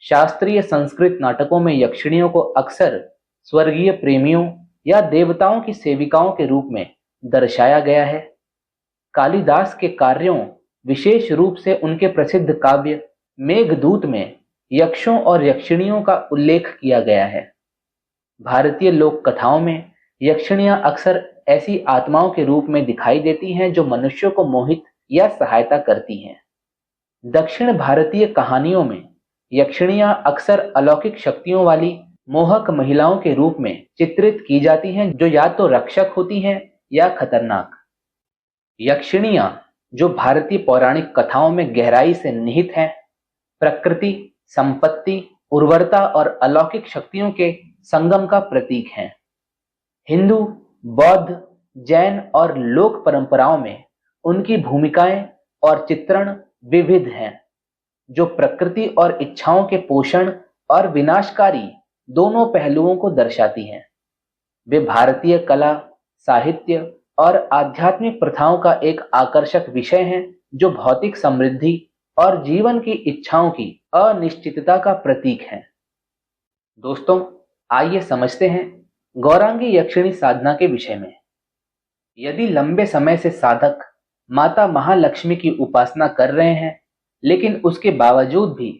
शास्त्रीय संस्कृत नाटकों में यक्षिणियों को अक्सर स्वर्गीय प्रेमियों या देवताओं की सेविकाओं के रूप में दर्शाया गया है। कालिदास के कार्यों, विशेष रूप से उनके प्रसिद्ध काव्य मेघदूत में यक्षों और यक्षिणियों का उल्लेख किया गया है। भारतीय लोक कथाओं में यक्षिणियां अक्सर ऐसी आत्माओं के रूप में दिखाई देती हैं जो मनुष्यों को मोहित या सहायता करती हैं। दक्षिण भारतीय कहानियों में यक्षिणियां अक्सर अलौकिक शक्तियों वाली मोहक महिलाओं के रूप में चित्रित की जाती हैं, जो या तो रक्षक होती हैं या खतरनाक। यक्षिणियां, जो भारतीय पौराणिक कथाओं में गहराई से निहित हैं, प्रकृति, संपत्ति, उर्वरता और अलौकिक शक्तियों के संगम का प्रतीक हैं। हिंदू, बौद्ध, जैन और लोक परंपराओं में उनकी भूमिकाएं और चित्रण विविध हैं, जो प्रकृति और इच्छाओं के पोषण और विनाशकारी दोनों पहलुओं को दर्शाती हैं। वे भारतीय कला, साहित्य और आध्यात्मिक प्रथाओं का एक आकर्षक विषय हैं, जो भौतिक समृद्धि और जीवन की इच्छाओं की अनिश्चितता का प्रतीक हैं। दोस्तों, आइए समझते हैं गौरांगी यक्षिणी साधना के विषय में। यदि लंबे समय से साधक माता महालक्ष्मी की उपासना कर रहे हैं, लेकिन उसके बावजूद भी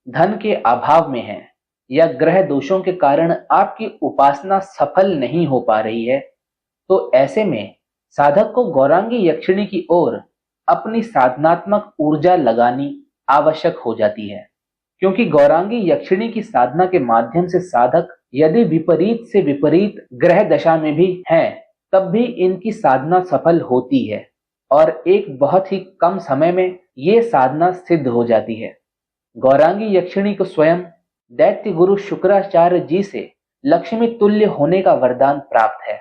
धन के अभाव में हैं या ग्रह दोषों के कारण आपकी उपासना सफल नहीं हो पा रही है, तो ऐसे में साधक को गौरांगी यक्षिणी की ओर अपनी साधनात्मक ऊर्जा लगानी आवश्यक हो जाती है, क्योंकि गौरांगी यक्षिणी की साधना के माध्यम से साधक यदि विपरीत से विपरीत ग्रह दशा में भी हैं, तब भी इनकी साधना सफल होती है और एक बहुत ही कम समय में ये साधना सिद्ध हो जाती है। गौरांगी यक्षिणी को स्वयं दैत्य गुरु शुक्राचार्य जी से लक्ष्मी तुल्य होने का वरदान प्राप्त है।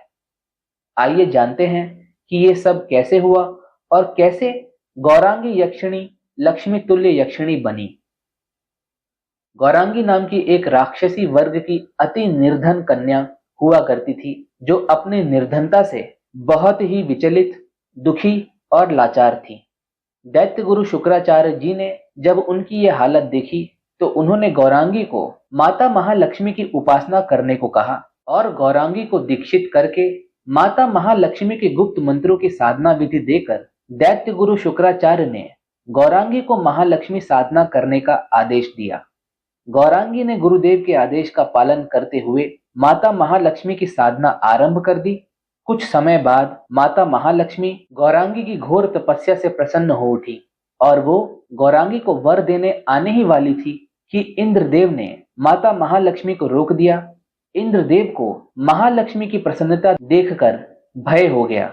आइए जानते हैं कि ये सब कैसे हुआ और कैसे गौरांगी यक्षिणी लक्ष्मी तुल्य यक्षिणी बनी। गौरांगी नाम की एक राक्षसी वर्ग की अति निर्धन कन्या हुआ करती थी, जो अपनी निर्धनता से बहुत ही विचलित, दुखी और लाचार थी। दैत्य गुरु शुक्राचार्य जी ने जब उनकी यह हालत देखी, तो उन्होंने गौरांगी को माता महालक्ष्मी की उपासना करने को कहा और गौरांगी को दीक्षित करके माता महालक्ष्मी के गुप्त मंत्रों की साधना विधि देकर दैत्य गुरु शुक्राचार्य ने गौरांगी को महालक्ष्मी साधना करने का आदेश दिया। गौरांगी ने गुरुदेव के आदेश का पालन करते हुए माता महालक्ष्मी की साधना आरंभ कर दी। कुछ समय बाद माता महालक्ष्मी गौरांगी की घोर तपस्या से प्रसन्न हो उठी और वो गौरांगी को वर देने आने ही वाली थी कि इंद्रदेव ने माता महालक्ष्मी को रोक दिया। इंद्रदेव को महालक्ष्मी की प्रसन्नता देखकर भय हो गया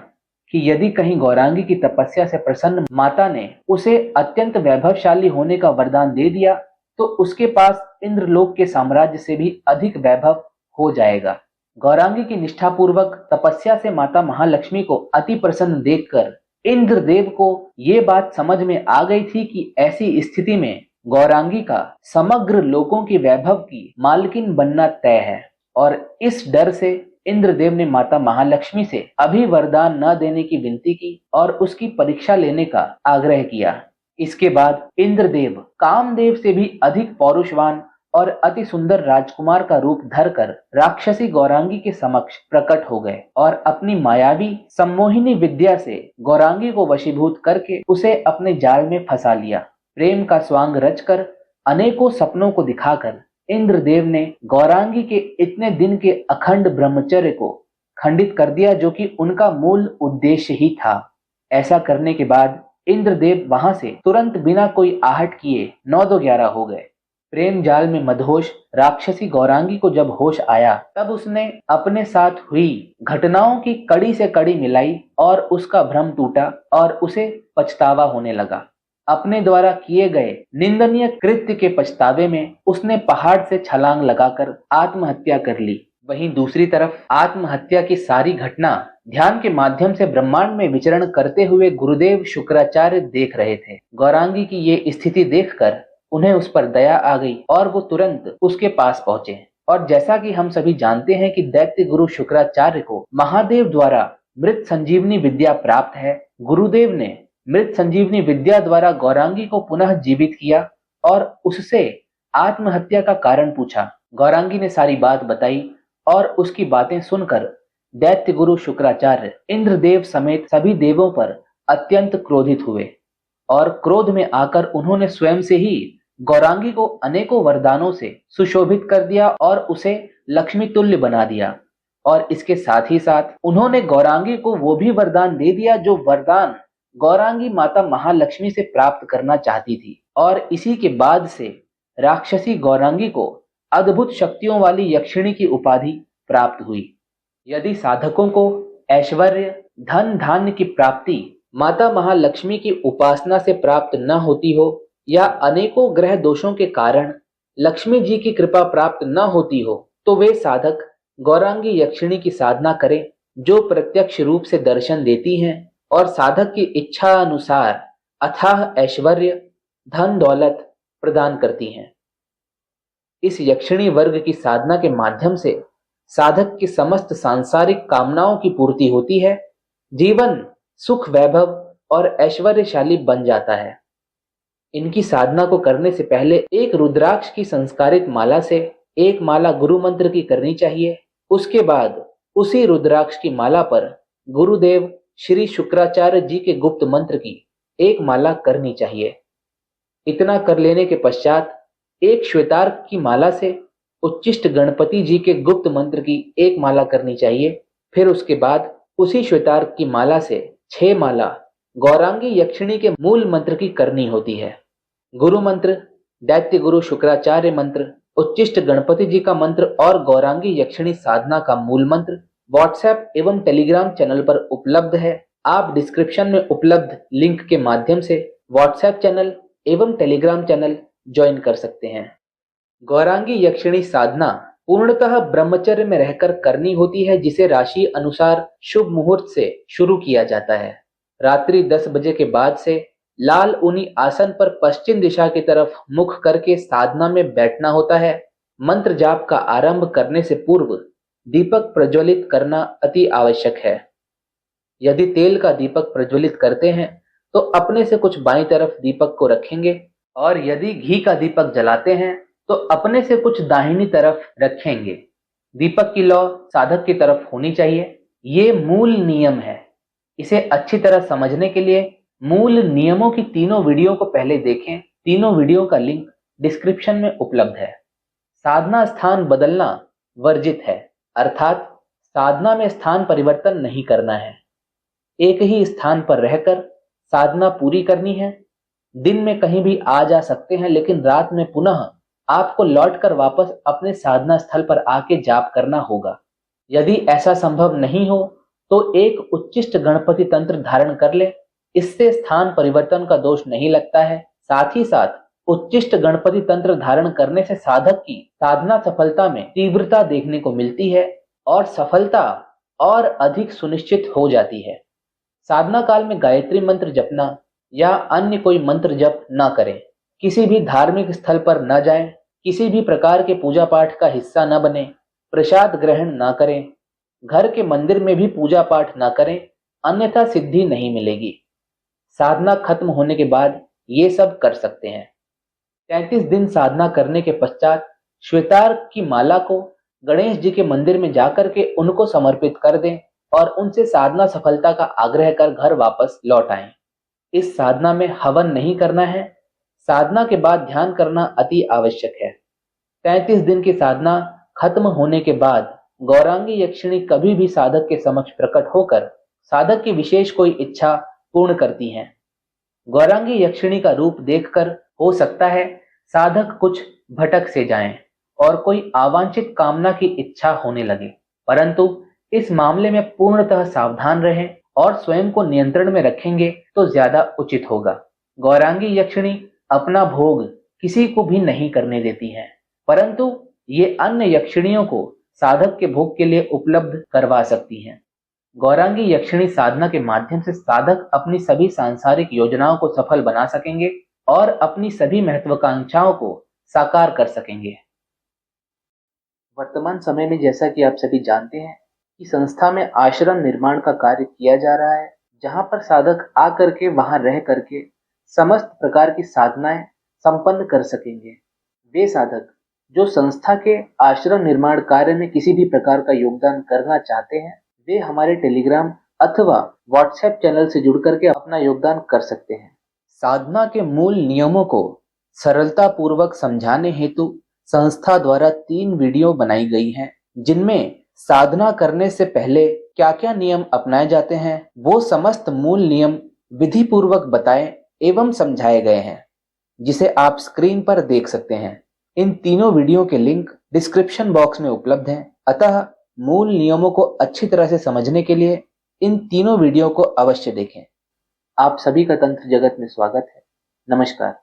कि यदि कहीं गौरांगी की तपस्या से प्रसन्न माता ने उसे अत्यंत वैभवशाली होने का वरदान दे दिया तो उसके पास इंद्रलोक के साम्राज्य से भी अधिक वैभव हो जाएगा। गौरांगी की निष्ठापूर्वक तपस्या से माता महालक्ष्मी को अति प्रसन्न देखकर इंद्रदेव को ये बात समझ में आ गई थी कि ऐसी स्थिति में गौरांगी का समग्र लोकों की वैभव की मालकिन बनना तय है और इस डर से इंद्रदेव ने माता महालक्ष्मी से अभी वरदान न देने की विनती की और उसकी परीक्षा लेने का आग्रह किया। इसके बाद इंद्रदेव कामदेव से भी अधिक पौरुषवान और अति सुंदर राजकुमार का रूप धरकर राक्षसी गौरांगी के समक्ष प्रकट हो गए और अपनी मायावी सम्मोहिनी विद्या से गौरांगी को वशीभूत करके उसे अपने जाल में फंसा लिया। प्रेम का स्वांग रचकर अनेकों सपनों को दिखाकर इंद्रदेव ने गौरांगी के इतने दिन के अखंड ब्रह्मचर्य को खंडित कर दिया जो कि उनका मूल उद्देश्य ही था। ऐसा करने के बाद इंद्रदेव वहां से तुरंत बिना कोई आहट किए 9-11 हो गए। प्रेम जाल में मदहोश राक्षसी गौरांगी को जब होश आया तब उसने अपने साथ हुई घटनाओं की कड़ी से कड़ी मिलाई और उसका भ्रम टूटा और उसे पछतावा होने लगा। अपने द्वारा किए गए निंदनीय कृत्य के पछतावे में उसने पहाड़ से छलांग लगाकर आत्महत्या कर ली। वहीं दूसरी तरफ आत्महत्या की सारी घटना ध्यान के माध्यम से ब्रह्मांड में विचरण करते हुए गुरुदेव शुक्राचार्य देख रहे थे। गौरांगी की ये स्थिति देखकर उन्हें उस पर दया आ गई और वो तुरंत उसके पास पहुंचे। और जैसा कि हम सभी जानते हैं कि दैत्य गुरु शुक्राचार्य को महादेव द्वारा मृत संजीवनी विद्या प्राप्त है। गुरुदेव ने मृत संजीवनी विद्या द्वारा गौरांगी को पुनः जीवित किया और उससे आत्महत्या का कारण पूछा। गौरांगी ने सारी बात बताई और उसकी बातें सुनकर दैत्य गुरु शुक्राचार्य इंद्रदेव समेत सभी देवों पर अत्यंत क्रोधित हुए और क्रोध में आकर उन्होंने स्वयं से ही गौरांगी को अनेकों वरदानों से सुशोभित कर दिया और उसे लक्ष्मी तुल्य बना दिया। और इसके साथ ही साथ उन्होंने गौरांगी को वो भी वरदान दे दिया जो वरदान गौरांगी माता महालक्ष्मी से प्राप्त करना चाहती थी। और इसी के बाद से राक्षसी गौरांगी को अद्भुत शक्तियों वाली यक्षिणी की उपाधि प्राप्त हुई। यदि साधकों को ऐश्वर्य धन धान्य की प्राप्ति माता महालक्ष्मी की उपासना से प्राप्त न होती हो या अनेकों ग्रह दोषों के कारण लक्ष्मी जी की कृपा प्राप्त न होती हो तो वे साधक गौरांगी यक्षिणी की साधना करें जो प्रत्यक्ष रूप से दर्शन देती हैं और साधक की इच्छा अनुसार अथाह ऐश्वर्य धन दौलत प्रदान करती हैं। इस यक्षिणी वर्ग की साधना के माध्यम से साधक की समस्त सांसारिक कामनाओं की पूर्ति होती है, जीवन सुख वैभव और ऐश्वर्यशाली बन जाता है। इनकी साधना को करने से पहले एक रुद्राक्ष की संस्कारित माला से एक माला गुरु मंत्र की करनी चाहिए। उसके बाद उसी रुद्राक्ष की माला पर गुरुदेव श्री शुक्राचार्य जी के गुप्त मंत्र की एक माला करनी चाहिए। इतना कर लेने के पश्चात एक श्वेतार्क की माला से उच्चिष्ट गणपति जी के गुप्त मंत्र की एक माला करनी चाहिए। फिर उसके बाद उसी श्वेतार्क की माला से 6 माला गौरांगी यक्षिणी के मूल मंत्र की करनी होती है। गुरु मंत्र, दैत्य गुरु शुक्राचार्य मंत्र, उच्चिष्ट गणपति जी का मंत्र और गौरांगी यक्षिणी साधना का मूल मंत्र व्हाट्सएप एवं टेलीग्राम चैनल पर उपलब्ध है। आप डिस्क्रिप्शन में उपलब्ध लिंक के माध्यम से व्हाट्सएप चैनल एवं टेलीग्राम चैनल ज्वाइन कर सकते हैं। गौरांगी यक्षिणी साधना पूर्णतः ब्रह्मचर्य में रहकर करनी होती है, जिसे राशि अनुसार शुभ मुहूर्त से शुरू किया जाता है। रात्रि 10 बजे के बाद से लाल ऊनी आसन पर पश्चिम दिशा की तरफ मुख करके साधना में बैठना होता है। मंत्र जाप का आरंभ करने से पूर्व दीपक प्रज्वलित करना अति आवश्यक है। यदि तेल का दीपक प्रज्वलित करते हैं तो अपने से कुछ बाईं तरफ दीपक को रखेंगे और यदि घी का दीपक जलाते हैं तो अपने से कुछ दाहिनी तरफ रखेंगे। दीपक की लौ साधक की तरफ होनी चाहिए। ये मूल नियम है। इसे अच्छी तरह समझने के लिए मूल नियमों की तीनों वीडियो को पहले देखें। तीनों वीडियो का लिंक डिस्क्रिप्शन में उपलब्ध है। साधना स्थान बदलना वर्जित है, अर्थात साधना में स्थान परिवर्तन नहीं करना है। एक ही स्थान पर रहकर साधना पूरी करनी है। दिन में कहीं भी आ जा सकते हैं, लेकिन रात में पुनः आपको लौटकर वापस अपने साधना स्थल पर आके जाप करना होगा। यदि ऐसा संभव नहीं हो तो एक उच्चिष्ट गणपति तंत्र धारण कर ले, इससे स्थान परिवर्तन का दोष नहीं लगता है। साथ ही साथ उच्चिष्ट गणपति तंत्र धारण करने से साधक की साधना सफलता में तीव्रता देखने को मिलती है और सफलता और अधिक सुनिश्चित हो जाती है। साधना काल में गायत्री मंत्र जपना या अन्य कोई मंत्र जप न करें, किसी भी धार्मिक स्थल पर न जाएं, किसी भी प्रकार के पूजा पाठ का हिस्सा न बने, प्रसाद ग्रहण न करें, घर के मंदिर में भी पूजा पाठ न करें, अन्यथा सिद्धि नहीं मिलेगी। साधना खत्म होने के बाद ये सब कर सकते हैं। 33 दिन साधना करने के पश्चात श्वेतार्घ की माला को गणेश जी के मंदिर में जाकर के उनको समर्पित कर दें और उनसे साधना सफलता का आग्रह कर घर वापस लौट आएं। इस साधना में हवन नहीं करना है। साधना के बाद ध्यान करना अति आवश्यक है। 33 दिन की साधना खत्म होने के बाद गौरांगी यक्षिणी कभी भी साधक के समक्ष प्रकट होकर साधक की विशेष कोई इच्छा पूर्ण करती हैं। गौरांगी यक्षिणी का रूप देखकर हो सकता है साधक कुछ भटक से जाएं और कोई अवांछित कामना की इच्छा होने लगे, परंतु इस मामले में पूर्णतः सावधान रहें और स्वयं को नियंत्रण में रखेंगे तो ज्यादा उचित होगा। गौरांगी यक्षिणी अपना भोग किसी को भी नहीं करने देती हैं, परंतु ये अन्य यक्षिणियों को साधक के भोग के लिए उपलब्ध करवा सकती हैं। गौरांगी यक्षिणी साधना के माध्यम से साधक अपनी सभी सांसारिक योजनाओं को सफल बना सकेंगे और अपनी सभी महत्वाकांक्षाओं को साकार कर सकेंगे। वर्तमान समय में जैसा कि आप सभी जानते हैं कि संस्था में आश्रम निर्माण का कार्य किया जा रहा है, जहां पर साधक आकर के वहां रह करके समस्त प्रकार की साधनाएं संपन्न कर सकेंगे। वे साधक जो संस्था के आश्रम निर्माण कार्य में किसी भी प्रकार का योगदान करना चाहते हैं, वे हमारे टेलीग्राम अथवा व्हाट्सएप चैनल से जुड़ करके अपना योगदान कर सकते हैं। साधना के मूल नियमों को सरलता पूर्वक समझाने हेतु संस्था द्वारा 3 वीडियो बनाई गई हैं, जिनमें साधना करने से पहले क्या क्या नियम अपनाए जाते हैं वो समस्त मूल नियम विधि पूर्वक बताए एवं समझाए गए हैं, जिसे आप स्क्रीन पर देख सकते हैं। इन तीनों वीडियो के लिंक डिस्क्रिप्शन बॉक्स में उपलब्ध हैं, अतः मूल नियमों को अच्छी तरह से समझने के लिए इन तीनों वीडियो को अवश्य देखें। आप सभी का तंत्र जगत में स्वागत है। नमस्कार।